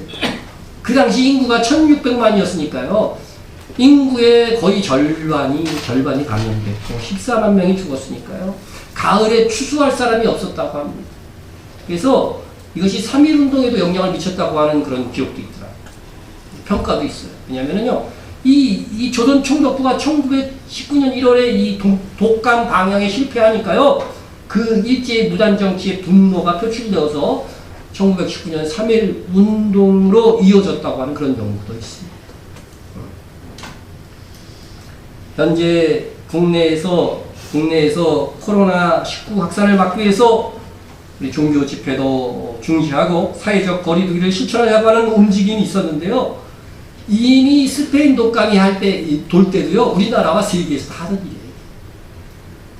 그 당시 인구가 1600만이었으니까요. 인구의 거의 절반이 감염됐고 14만 명이 죽었으니까요. 가을에 추수할 사람이 없었다고 합니다. 그래서 이것이 3.1운동에도 영향을 미쳤다고 하는 그런 기록도 있더라고요. 평가도 있어요. 왜냐면은요, 이 조선 총독부가 1919년 1월에 이 독감 방역에 실패하니까요, 그 일제의 무단 정치의 분노가 표출되어서 1919년 3.1 운동으로 이어졌다고 하는 그런 연구도 있습니다. 현재 국내에서 코로나19 확산을 막기 위해서 우리 종교 집회도 중지하고 사회적 거리두기를 실천하려고 하는 움직임이 있었는데요. 이미 스페인 독감이 돌 때도요, 우리나라와 세계에서 하는 일이에요.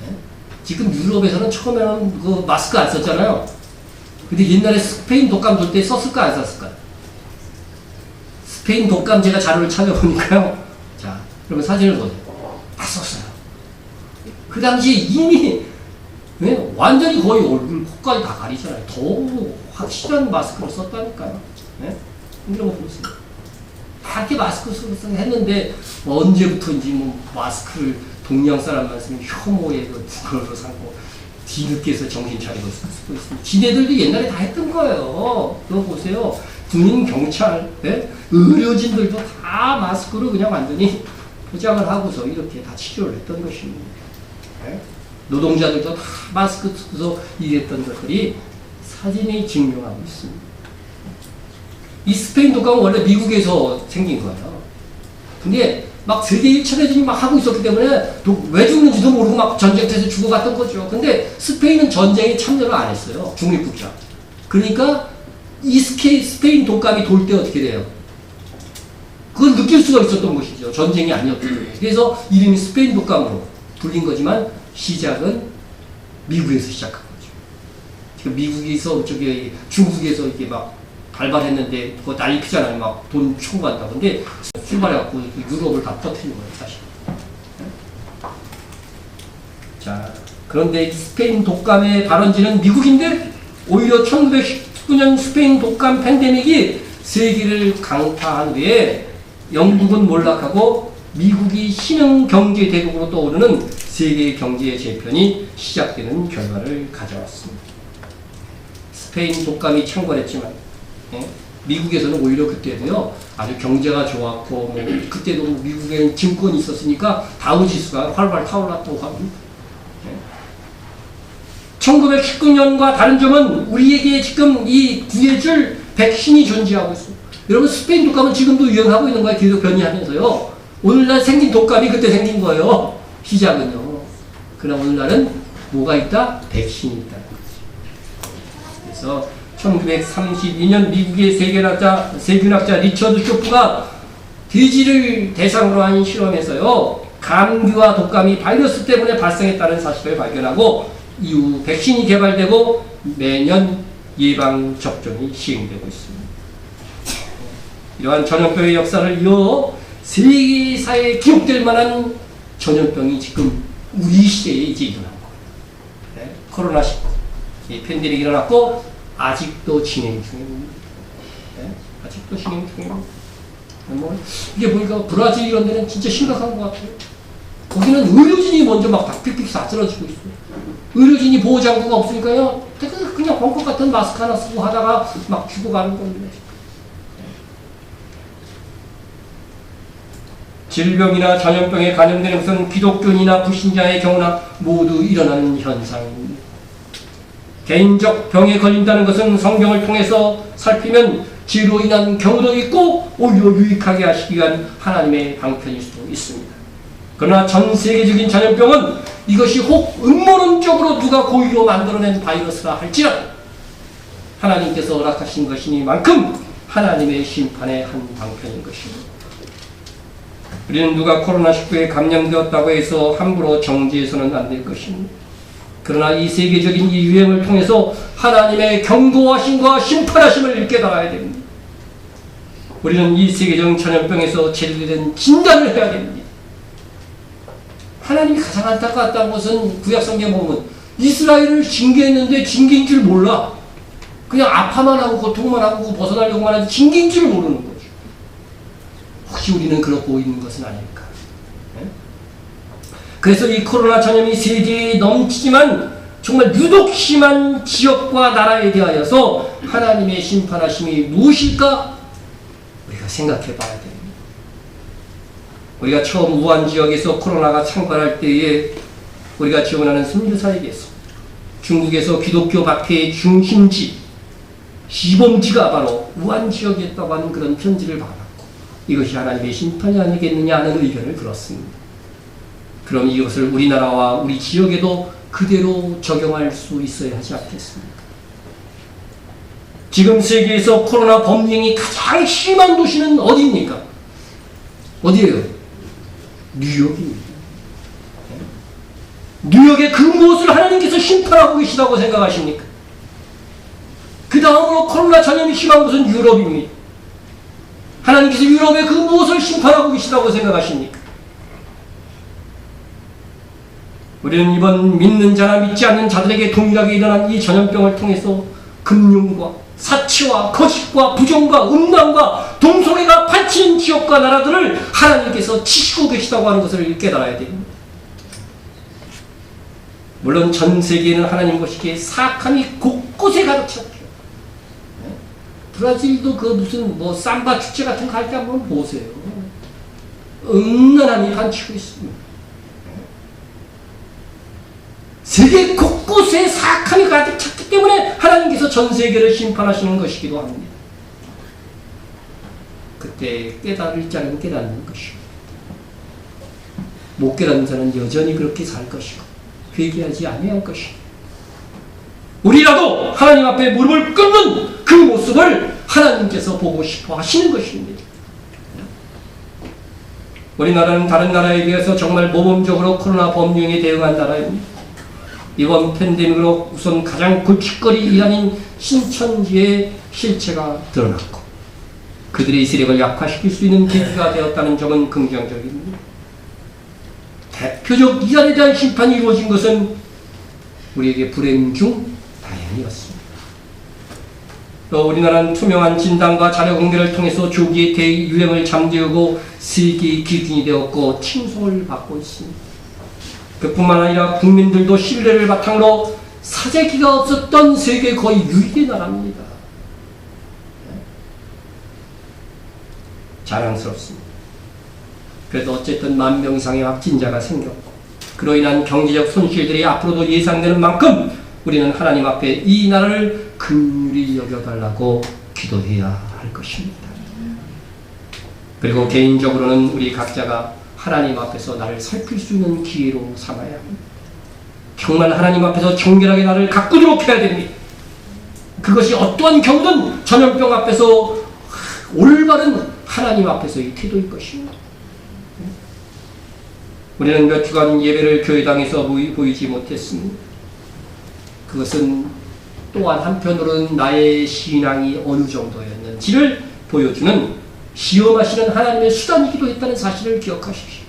네? 지금 유럽에서는 처음에는 그 마스크 안 썼잖아요. 근데 옛날에 스페인 독감 돌 때 썼을까 안 썼을까요? 스페인 독감 제가 자료를 찾아보니까요. 자, 그러면 사진을 보세요. 다 썼어요. 그 당시에 이미 네? 완전히 거의 얼굴, 코까지 다 가리잖아요. 더 확실한 마스크를 썼다니까요. 네? 이런 거 보겠습니다. 다 이렇게 마스크 쓰고 했는데 언제부터인지 뭐 마스크를 동양 사람만 쓰면 혐오의 그걸로 삼고 뒤늦게서 정신 차리고 쓰고 있습니다. 지네들도 옛날에 다 했던 거예요. 그거 보세요. 군인, 경찰, 네? 의료진들도 다 마스크로 그냥 완전히 포장을 하고서 이렇게 다 치료를 했던 것입니다. 네? 노동자들도 다 마스크 쓰고서 일했던 것들이 사진이 증명하고 있습니다. 이 스페인 독감은 원래 미국에서 생긴 거예요. 근데 막 세계 1차 대전이 막 하고 있었기 때문에 왜 죽는지도 모르고 막 전쟁터에서 죽어갔던 거죠. 근데 스페인은 전쟁에 참여를 안 했어요. 중립국자. 그러니까 이 스페인 독감이 돌 때 어떻게 돼요? 그걸 느낄 수가 있었던 것이죠. 전쟁이 아니었기 때문에. 그래서 이름이 스페인 독감으로 불린 거지만 시작은 미국에서 시작한 거죠. 지금 미국에서 중국에서 이렇게 막 발발했는데 그거 난리 피잖아요. 막 돈 청구한다고. 근데 출발해갖고 유럽을 다 퍼뜨린 거예요, 사실. 자, 그런데 스페인 독감의 발원지는 미국인데 오히려 1919년 스페인 독감 팬데믹이 세계를 강타한 후에 영국은 몰락하고 미국이 신흥 경제 대국으로 떠오르는 세계 경제 재편이 시작되는 결과를 가져왔습니다. 스페인 독감이 창궐했지만 미국에서는 오히려 그때도요 아주 경제가 좋았고 뭐 그때도 미국에 증권이 있었으니까 다우지수가 활활 타올랐다고 합니다. 1919년과 다른 점은 우리에게 지금 이 구해줄 백신이 존재하고 있습니다. 여러분 스페인 독감은 지금도 유행하고 있는 거예요. 계속 변이하면서요. 오늘날 생긴 독감이 그때 생긴 거예요. 시작은요. 그러나 오늘날은 뭐가 있다? 백신이 있다는 거죠. 그래서 1932년 미국의 세균학자 리처드 쇼프가 돼지를 대상으로 한 실험에서요. 감기와 독감이 바이러스 때문에 발생했다는 사실을 발견하고 이후 백신이 개발되고 매년 예방 접종이 시행되고 있습니다. 이러한 전염병의 역사를 이어 세계사에 기록될 만한 전염병이 지금 우리 시대에 이제 일어난 거예요. 네? 코로나19 이 팬데믹이 일어났고 아직도 진행 중입니다. 네? 아직도 진행 중입니다. 뭐 이게 보니까 브라질 이런 데는 진짜 심각한 것 같아요. 거기는 의료진이 먼저 막 다 픽픽 다 쓰러지고 있어요. 의료진이 보호장구가 없으니까요. 그냥 벙커 같은 마스크 하나 쓰고 하다가 막 죽어가는 겁니다. 질병이나 전염병에 감염되는 것은 기독교인이나 불신자의 경우나 모두 일어나는 현상입니다. 개인적 병에 걸린다는 것은 성경을 통해서 살피면 죄로 인한 경우도 있고 오히려 유익하게 하시기 위한 하나님의 방편일 수도 있습니다. 그러나 전 세계적인 전염병은 이것이 혹 음모론적으로 누가 고의로 만들어낸 바이러스라 할지라도 하나님께서 허락하신 것이니만큼 하나님의 심판의 한 방편인 것입니다. 우리는 누가 코로나19에 감염되었다고 해서 함부로 정지해서는 안 될 것입니다. 그러나 이 세계적인 이 유행을 통해서 하나님의 경고하심과 심판하심을 깨달아야 됩니다. 우리는 이 세계적인 전염병에서 제대로 진단을 해야 됩니다. 하나님이 가장 안타까웠던 것은 구약성경 보면 이스라엘을 징계했는데 징계인 줄 몰라. 그냥 아파만 하고 고통만 하고 벗어나려고만 하지 징계인 줄 모르는 거죠. 혹시 우리는 그렇고 있는 것은 아닐까. 네? 그래서 이 코로나 전염이 세계에 넘치지만 정말 유독 심한 지역과 나라에 대하여서 하나님의 심판하심이 무엇일까? 우리가 생각해 봐야 됩니다. 우리가 처음 우한 지역에서 코로나가 창궐할 때에 우리가 지원하는 선교사에게서 중국에서 기독교 박해의 중심지, 시범지가 바로 우한 지역이었다고 하는 그런 편지를 받았고, 이것이 하나님의 심판이 아니겠느냐 하는 의견을 들었습니다. 그럼 이것을 우리나라와 우리 지역에도 그대로 적용할 수 있어야 하지 않겠습니까? 지금 세계에서 코로나 범행이 가장 심한 도시는 어디입니까? 어디예요? 뉴욕입니다. 뉴욕의 그 무엇을 하나님께서 심판하고 계시다고 생각하십니까? 그 다음으로 코로나 전염이 심한 곳은 유럽입니다. 하나님께서 유럽의 그 무엇을 심판하고 계시다고 생각하십니까? 우리는 이번 믿는 자나 믿지 않는 자들에게 동일하게 일어난 이 전염병을 통해서 금융과 사치와 거짓과 부정과 음란과 동성애가 판치는 지역과 나라들을 하나님께서 치시고 계시다고 하는 것을 깨달아야 됩니다. 물론 전 세계에는 하나님 보시기에 사악함이 곳곳에 가득 찼죠. 브라질도 그 무슨 뭐 삼바 축제 같은 거 할 때 한번 보세요. 음란함이 판치고 있습니다. 세계 곳곳에 사악함이 가득 찼기 때문에 하나님께서 전 세계를 심판하시는 것이기도 합니다. 그때 깨달을 자는 깨닫는 것이고, 못 깨닫는 자는 여전히 그렇게 살 것이고 회개하지 아니할 것이고, 우리라도 하나님 앞에 무릎을 꿇는 그 모습을 하나님께서 보고 싶어 하시는 것입니다. 우리나라는 다른 나라에 비해서 정말 모범적으로 코로나 범용에 대응한 나라입니다. 이번 팬데믹으로 우선 가장 골칫거리 이란인 신천지의 실체가 드러났고, 그들의 세력을 약화시킬 수 있는 계기가 되었다는 점은 긍정적입니다. 대표적 이란에 대한 심판이 이루어진 것은 우리에게 불행 중 다행이었습니다. 또 우리나라는 투명한 진단과 자료 공개를 통해서 조기에 대유행을 잠재우고 세계의 기준이 되었고 칭송을 받고 있습니다. 그뿐만 아니라 국민들도 신뢰를 바탕으로 사재기가 없었던 세계 거의 유일의 나라입니다. 자랑스럽습니다. 그래도 어쨌든 10,000명 이상의 확진자가 생겼고, 그로 인한 경제적 손실들이 앞으로도 예상되는 만큼 우리는 하나님 앞에 이 나라를 긍휼히 여겨달라고 기도해야 할 것입니다. 그리고 개인적으로는 우리 각자가 하나님 앞에서 나를 살필 수 있는 기회로 삼아야 합니다. 정말 하나님 앞에서 정결하게 나를 가꾸도록 해야 됩니다. 그것이 어떠한 경우든 전염병 앞에서 올바른 하나님 앞에서의 태도일 것입니다. 우리는 몇 주간 예배를 교회당에서 보이지 못했습니다. 그것은 또한 한편으로는 나의 신앙이 어느 정도였는지를 보여주는 시험하시는 하나님의 수단이기도 했다는 사실을 기억하십시오.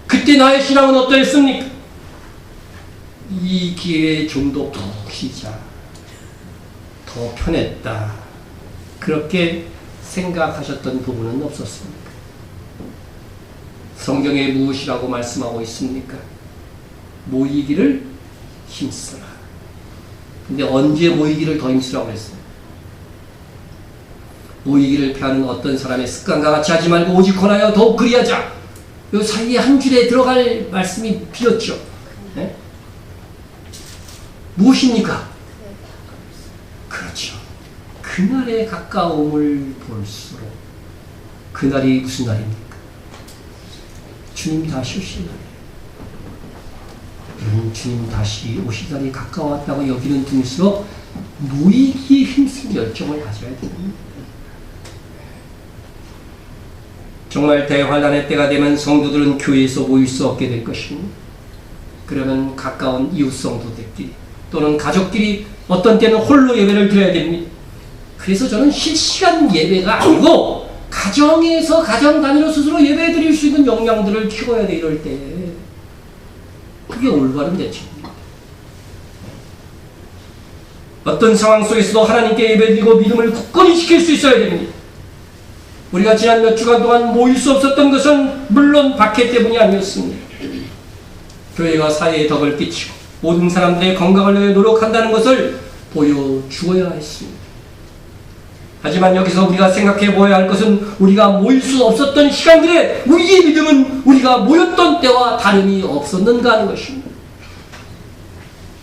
그때 나의 신앙은 어떠했습니까? 이 기회에 좀 더 푹 쉬자, 더 편했다, 그렇게 생각하셨던 부분은 없었습니까? 성경에 무엇이라고 말씀하고 있습니까? 모이기를 힘쓰라. 근데 언제 모이기를 더 힘쓰라고 했어요? 모이기를 피하는 어떤 사람의 습관과 같이 하지 말고 오직 권하여 더욱 그리하자. 이 사이에 한 줄에 들어갈 말씀이 비었죠. 네? 무엇입니까? 그렇죠. 그날의 가까움을 볼수록, 그날이 무슨 날입니까? 주님 다시 오실 날이에요. 주님 다시 오실 날이 가까웠다고 여기는 등수로 모이기에 힘쓴 열정을 가져야 됩니다. 정말 대환란의 때가 되면 성도들은 교회에서 모일 수 없게 될 것입니다. 그러면 가까운 이웃 성도들끼리 또는 가족끼리 어떤 때는 홀로 예배를 드려야 됩니다. 그래서 저는 실시간 예배가 아니고 가정에서 가정 단위로 스스로 예배 드릴 수 있는 역량들을 키워야 돼. 이럴 때 그게 올바른 대책입니다. 어떤 상황 속에서도 하나님께 예배드리고 믿음을 굳건히 지킬 수 있어야 됩니다. 우리가 지난 몇 주간 동안 모일 수 없었던 것은 물론 박해 때문이 아니었습니다. 교회가 사회에 덕을 끼치고 모든 사람들의 건강을 위해 노력한다는 것을 보여주어야 했습니다. 하지만 여기서 우리가 생각해 보아야 할 것은 우리가 모일 수 없었던 시간들에 우리의 믿음은 우리가 모였던 때와 다름이 없었는가 하는 것입니다.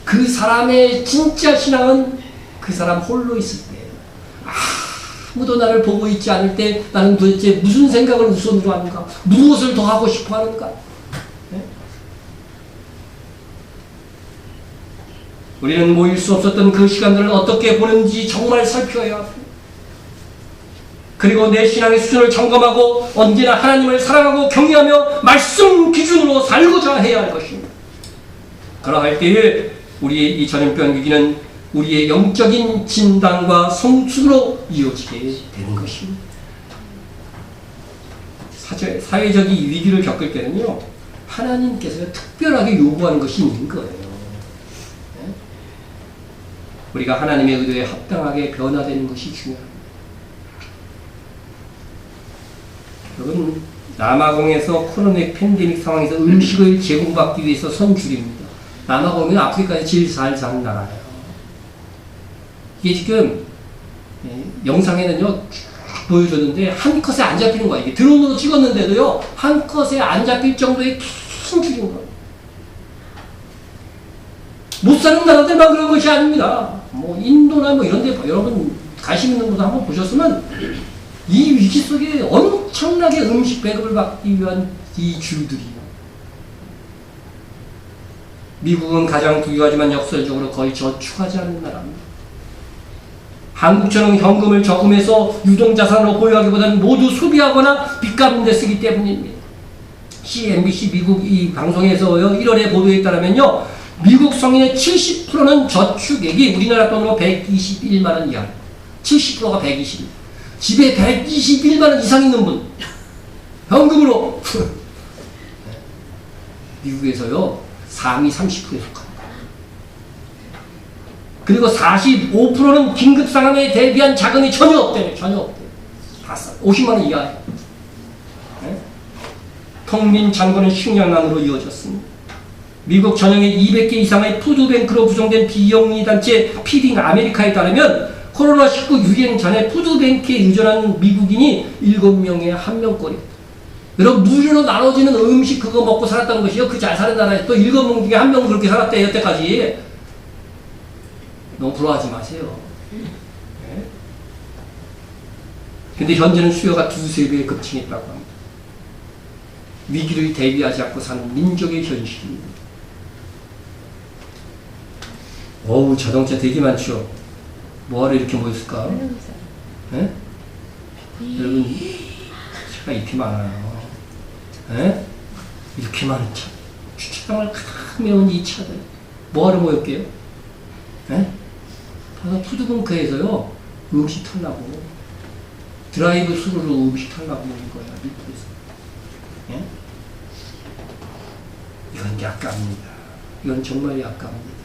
그 사람의 진짜 신앙은 그 사람 홀로 있을 때, 아무도 나를 보고 있지 않을 때 나는 도대체 무슨 생각을 우선으로 하는가? 무엇을 더 하고 싶어 하는가? 네? 우리는 모일 수 없었던 그 시간들을 어떻게 보는지 정말 살펴야 합니다. 그리고 내 신앙의 수준을 점검하고 언제나 하나님을 사랑하고 경외하며 말씀 기준으로 살고자 해야 할 것입니다. 그러할 때에 우리의 이 전염병 위기는 우리의 영적인 진단과 성숙으로 이어지게 되는 것입니다. 사회적인 위기를 겪을 때는요, 하나님께서 특별하게 요구하는 것이 있는 거예요. 네? 우리가 하나님의 의도에 합당하게 변화되는 것이 중요합니다. 여러분, 남아공에서 코로나 팬데믹 상황에서 음식을 제공받기 위해서 선 줄입니다. 남아공은 아프리카에서 제일 잘 사는 나라예요. 이게 지금 영상에는요 보여줬는데 한 컷에 안 잡히는 거야. 이게 드론으로 찍었는데도요 한 컷에 안 잡힐 정도의 큰 줄인 거예요. 못 사는 나라들만 그런 것이 아닙니다. 뭐 인도나 뭐 이런 데 여러분 관심 있는 분들 한번 보셨으면 이 위기 속에 엄청나게 음식 배급을 받기 위한 이 줄들이요. 미국은 가장 부유하지만 역설적으로 거의 저축하지 않는 나라입니다. 한국처럼 현금을 저금해서 유동자산으로 보유하기보다는 모두 소비하거나 빚 갚는 데 쓰기 때문입니다. CNBC 미국 이 방송에서요 1월에 보도에 따르면요 미국 성인의 70%는 저축액이 우리나라 돈으로 121만 원 이하, 70%가 120. 집에 121만 원 이상 있는 분 현금으로 미국에서요 상위 30%에 속합니다. 그리고 45%는 긴급 상황에 대비한 자금이 전혀 없대요. 전혀 없대요. 50만 원 이하예요. 네? 텅빈 잔고는 식량난으로 이어졌습니다. 미국 전역에 200개 이상의 푸드뱅크로 구성된 비영리 단체 피딩 아메리카에 따르면 코로나19 유행 전에 푸드뱅크에 의존한 미국인이 7명에 1명꼴이에요. 여러분 무료로 나눠지는 음식 그거 먹고 살았다는 것이요. 그 잘 사는 나라에 또 7명 중에 1명은 그렇게 살았대요. 여태까지. 너무 부러워하지 마세요. 네? 근데 현재는 수요가 2~3배 급증했다고 합니다. 위기를 대비하지 않고 사는 민족의 현실입니다. 어우 자동차 되게 많죠. 뭐하러 이렇게 모였을까? 네? 여러분 차가 잎이 많아요. 네? 이렇게 많은 차, 주차장을 가득 메운 이 차들 뭐하러 모였게요? 네? 바로 푸드뱅크에서요 음식 털라고 드라이브 스루로 음식 털라고 모인 거야 미국에서. 네? 이건 약갑니다. 이건 정말 약갑니다.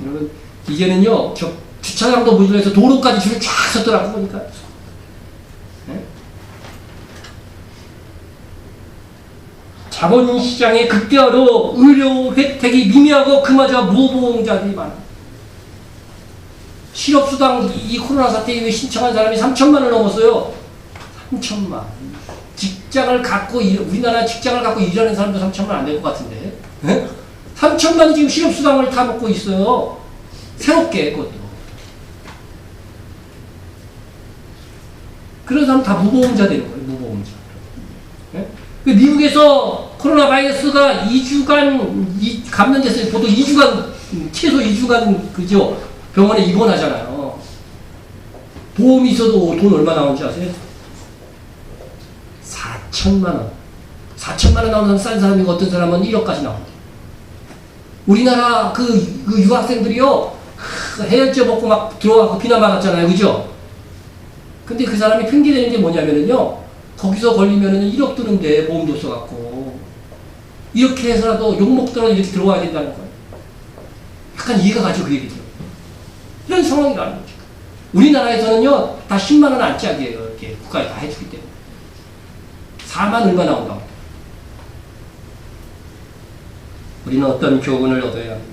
여러분 이제는요 저 주차장도 모자라서 도로까지 줄을 쫙 섰더라고 보니까. 네? 자본시장의 극대화로 의료 혜택이 미미하고 그마저 무보험자들이 많아. 실업수당 이 코로나 사태 이후에 신청한 사람이 3천만을 넘었어요. 3천만. 직장을 갖고 우리나라 직장을 갖고 일하는 사람도 3천만 안 될 것 같은데. 네? 3천만이 지금 실업수당을 다 먹고 있어요. 새롭게 그것도. 그런 사람 다 무보험자 되는 거예요. 무보험자. 네? 미국에서 코로나 바이러스가 2주간 감염됐어요. 보통 2주간 최소 2주간 그죠 병원에 입원하잖아요. 보험이 있어도 돈 얼마 나오는지 아세요? 4천만 원. 4천만 원 나오는 싼 사람이고 어떤 사람은 1억까지 나옵니다. 우리나라 그 유학생들이요 해열제 먹고 막 들어가고 비난 받았잖아요. 그죠? 근데 그 사람이 핑계대는 게 뭐냐면은요 거기서 걸리면은 1억 드는데 보험도 써갖고 이렇게 해서라도 욕먹더라도 이렇게 들어와야 된다는 거예요. 약간 이해가 가죠 그 얘기죠. 이런 상황이라는 거죠. 우리나라에서는요 다 10만 원 안짝이에요. 이렇게 국가에 다 해주기 때문에 4만 얼마 나온다고. 우리는 어떤 교훈을 얻어야 합니까?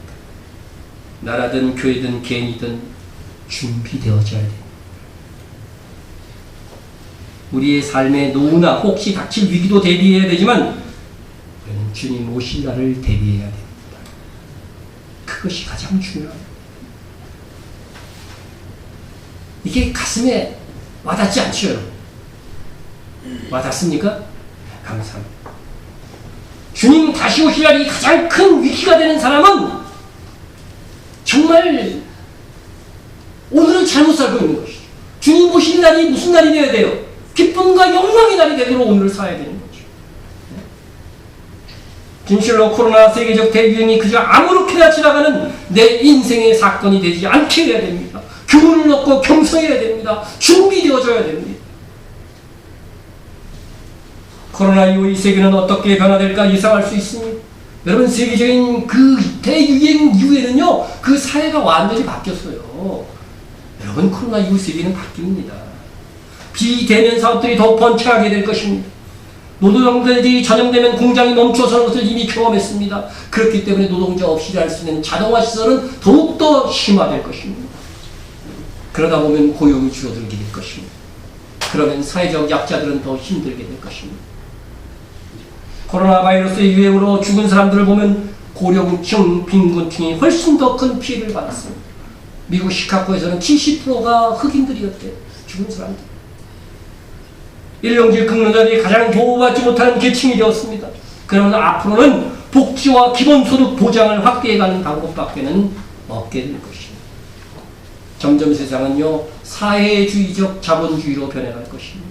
나라든 교회든 개인이든 준비되어져야 됩니다. 우리의 삶의 노후나 혹시 닥칠 위기도 대비해야 되지만 우리는 주님 오실 날을 대비해야 됩니다. 그것이 가장 중요합니다. 이게 가슴에 와닿지 않죠, 여러분? 와닿습니까? 감사합니다. 주님 다시 오실 날이 가장 큰 위기가 되는 사람은 정말 오늘은 잘못 살고 있는 것이죠. 주님 오실 날이 무슨 날이 되어야 돼요? 기쁨과 영광의 날이 되도록 오늘을 살아야 되는 거죠. 진실로 코로나 세계적 대유행이 그저 아무렇게나 지나가는 내 인생의 사건이 되지 않게 해야 됩니다. 교훈을 얻고 경성해야 됩니다. 준비되어져야 됩니다. 코로나 이후 이 세계는 어떻게 변화될까 예상할 수 있습니다. 여러분, 세계적인 그 대유행 이후에는요, 그 사회가 완전히 바뀌었어요. 여러분, 코로나 이후 세계는 바뀝니다. 비대면 사업들이 더 번창하게 될 것입니다. 노동자들이 전염되면 공장이 멈춰서는 것을 이미 경험했습니다. 그렇기 때문에 노동자 없이 일할 수 있는 자동화 시설은 더욱더 심화될 것입니다. 그러다 보면 고용이 줄어들게 될 것입니다. 그러면 사회적 약자들은 더 힘들게 될 것입니다. 코로나 바이러스의 유행으로 죽은 사람들을 보면 고령층, 빈곤층이 훨씬 더 큰 피해를 받았습니다. 미국 시카고에서는 70%가 흑인들이었대요. 죽은 사람들. 일용직 근로자들이 가장 보호받지 못하는 계층이 되었습니다. 그러나 앞으로는 복지와 기본소득 보장을 확대해가는 방법밖에는 없게 될 것입니다. 점점 세상은요, 사회주의적 자본주의로 변해갈 것입니다.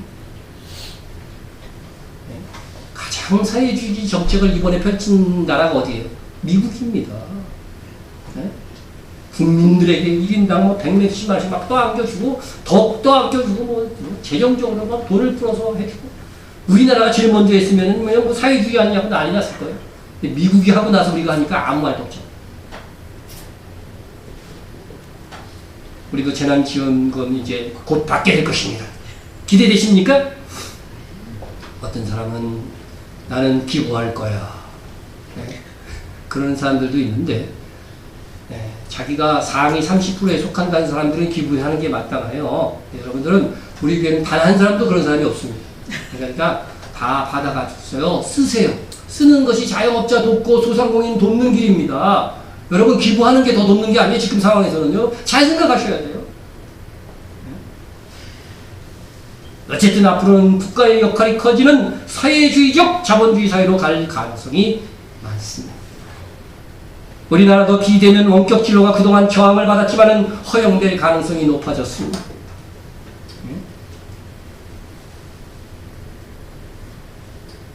가장 사회주의 정책을 이번에 펼친 나라가 어디예요? 미국입니다. 네? 국민들에게 1인당 뭐 100몇십 만씩 막 떠안겨주고, 더욱더 안겨주고, 뭐 재정적으로 막 돈을 풀어서 해주고. 우리나라가 제일 먼저 했으면 뭐 사회주의 아니냐고 난리 났을 거예요. 근데 미국이 하고 나서 우리가 하니까 아무 말도 없죠. 우리도 재난지원금 이제 곧 받게 될 것입니다. 기대되십니까? 어떤 사람은 나는 기부할 거야. 네. 그런 사람들도 있는데, 네. 자기가 상위 30%에 속한다는 사람들은 기부하는 게 마땅해요. 네. 여러분들은 우리 교회는 단 한 사람도 그런 사람이 없습니다. 그러니까 다 받아가지고요, 쓰세요. 쓰는 것이 자영업자 돕고 소상공인 돕는 길입니다. 여러분, 기부하는 게 더 돕는 게 아니에요. 지금 상황에서는요. 잘 생각하셔야 돼요. 어쨌든 앞으로는 국가의 역할이 커지는 사회주의적 자본주의 사회로 갈 가능성이 많습니다. 우리나라도 비대면 원격 진료가 그동안 저항을 받았지만 허용될 가능성이 높아졌습니다.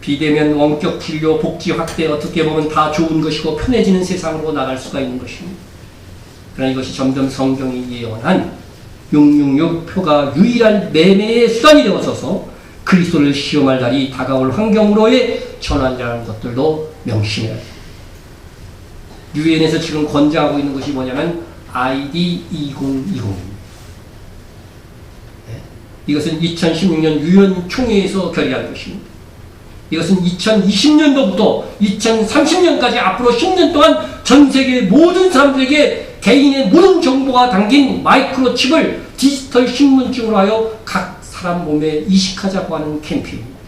비대면 원격 진료 복지 확대, 어떻게 보면 다 좋은 것이고 편해지는 세상으로 나갈 수가 있는 것입니다. 그러나 이것이 점점 성경이 예언한 666 표가 유일한 매매의 수단이 되어서서 그리스도를 시험할 날이 다가올 환경으로의 전환이라는 것들도 명심해야 합니다. 유엔에서 지금 권장하고 있는 것이 뭐냐면 ID 2020입니다. 네. 이것은 2016년 유엔 총회에서 결의한 것입니다. 이것은 2020년도부터 2030년까지 앞으로 10년 동안 전 세계 모든 사람들에게 개인의 모든 정보가 담긴 마이크로칩을 디지털 신분증으로 하여 각 사람 몸에 이식하자고 하는 캠페인입니다.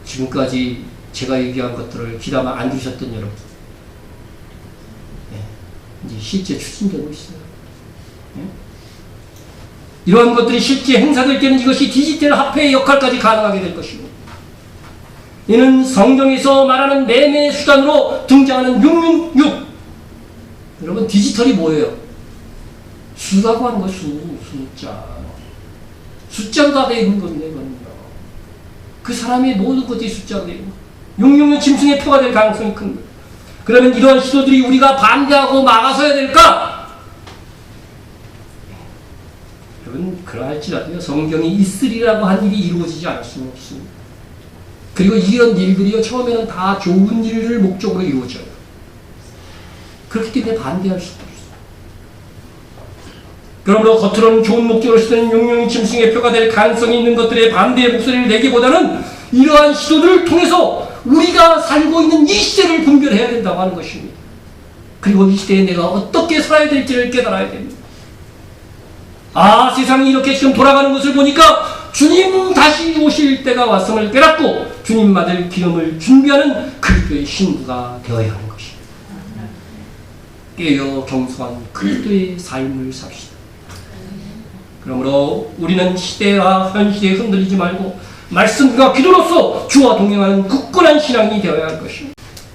지금까지 제가 얘기한 것들을 귀담아 안 들으셨던 여러분, 네, 이제 실제 추진되고 있어요. 네? 이러한 것들이 실제 행사될 때는 이것이 디지털 화폐의 역할까지 가능하게 될 것이고, 이는 성경에서 말하는 매매 수단으로 등장하는 666. 여러분, 디지털이 뭐예요? 수라고 하는 거, 숫자. 숫자로 다 되어 있는 겁니다, 이거는요. 그 사람의 모든 것들이 숫자로 되어 있는 거예요. 666 짐승의 표가 될 가능성이 큰 거예요. 그러면 이러한 시도들이 우리가 반대하고 막아서야 될까? 여러분, 그러할지라도요, 성경이 있으리라고 한 일이 이루어지지 않을 수는 없습니다. 그리고 이런 일들이요, 처음에는 다 좋은 일을 목적으로 이루어져요. 그렇기 때문에 반대할 수도 없어요. 그러므로 겉으로는 좋은 목적으로 쓰는 666 짐승의 표가 될 가능성이 있는 것들의 반대의 목소리를 내기보다는 이러한 시도들을 통해서 우리가 살고 있는 이 시대를 분별해야 된다고 하는 것입니다. 그리고 이 시대에 내가 어떻게 살아야 될지를 깨달아야 됩니다. 아, 세상이 이렇게 지금 돌아가는 것을 보니까 주님 다시 오실 때가 왔음을 깨닫고 주님 맞을 기름을 준비하는 그리스도의 신부가 되어야 하는 것입니다. 깨어 경성한 그리스도의 삶을 삽시다. 그러므로 우리는 시대와 현실에 흔들리지 말고 말씀과 기도로서 주와 동행하는 굳건한 신앙이 되어야 할 것입니다.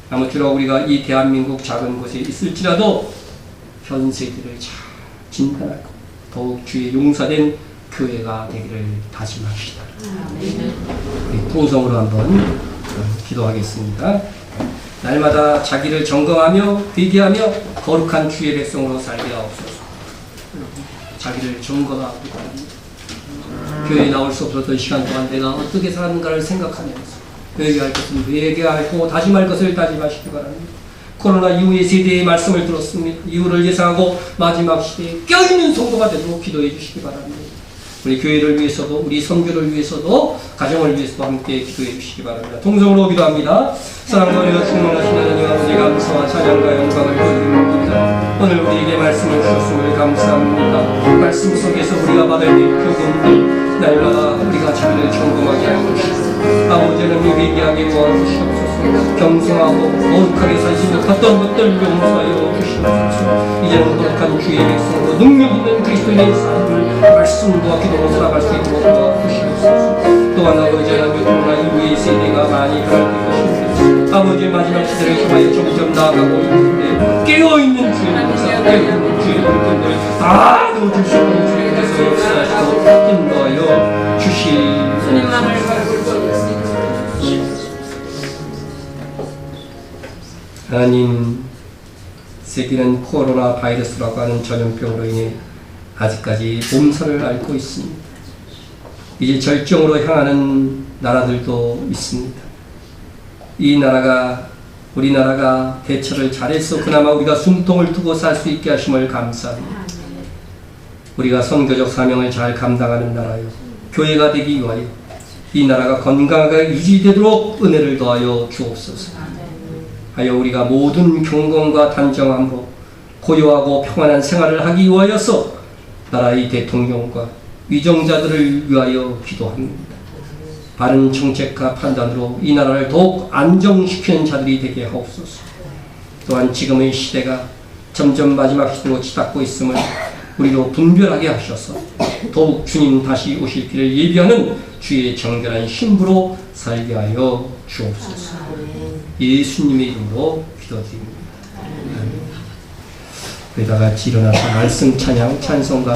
아무쪼록 우리가 이 대한민국 작은 곳에 있을지라도 현 세대를 잘 진단하고 더욱 주의 용사된 교회가 되기를 다짐합시다. 우리 통성으로 한번 기도하겠습니다. 날마다 자기를 점검하며 회개하며 거룩한 주의 백성으로 살게 하옵소서. 자기를 점검하고 교회에 나올 수 없었던 시간 동안 내가 어떻게 살았는가를 생각하면서 회개할 것은 회개하고 다짐할 것을 다짐하시기 바랍니다. 코로나 이후의 세대의 말씀을 들었습니다. 이후를 예상하고 마지막 시대에 껴있는 성도가 되도록 기도해 주시기 바랍니다. 우리 교회를 위해서도 우리 선교를 위해서도 가정을 위해서도 함께 기도해 주시기 바랍니다. 통성으로 기도합니다. 사랑과 은혜가 충만하신 하나님 아버지 감사와 찬양과 영광을 드립니다. 오늘 우리에게 말씀을 주셨음을 감사합니다. 말씀 속에서 우리가 받을 교훈들 날마다 우리가 자기를 점검하게 할 것입니다. 아버지는 회개하게 도와주시옵소서. 경성하고 거룩하게 살지 못했던 것들 용서하여 주시옵소서. 이제는 거룩한 주의 백성으로 능력 있는 그리스도의 삶을 말씀과 기도로 살아갈 수 있도록 도와주시옵소서. 또한 아버지 하나님 코로나 이후의 세대가 많이 변할 것입니다. 아버지의 마지막 시대를 향하여 점점 나아가고 있는데 깨어있는 주의 백성, 깨어있는 주의 백성들 다 넣어줄 수 있는 주의 백성 역사하시고 인도하여 주시옵소서. 하나님, 세계는 코로나 바이러스라고 하는 전염병으로 인해 아직까지 몸살을 앓고 있습니다. 이제 절정으로 향하는 나라들도 있습니다. 이 나라가 우리나라가 대처를 잘해서 그나마 우리가 숨통을 두고 살 수 있게 하심을 감사합니다. 우리가 선교적 사명을 잘 감당하는 나라요, 교회가 되기 위하여 이 나라가 건강하게 유지되도록 은혜를 더하여 주옵소서. 하여 우리가 모든 경건과 단정함으로 고요하고 평안한 생활을 하기 위하여서 나라의 대통령과 위정자들을 위하여 기도합니다. 바른 정책과 판단으로 이 나라를 더욱 안정시키는 자들이 되게 하옵소서. 또한 지금의 시대가 점점 마지막 시대로 치닫고 있음을 우리로 분별하게 하셔서 더욱 주님 다시 오실 길을 예비하는 주의 정결한 신부로 살게 하여 주옵소서. 예수님의 이름으로 기도드립니다. 우리 다 같이 일어나서 말씀 찬양 찬송가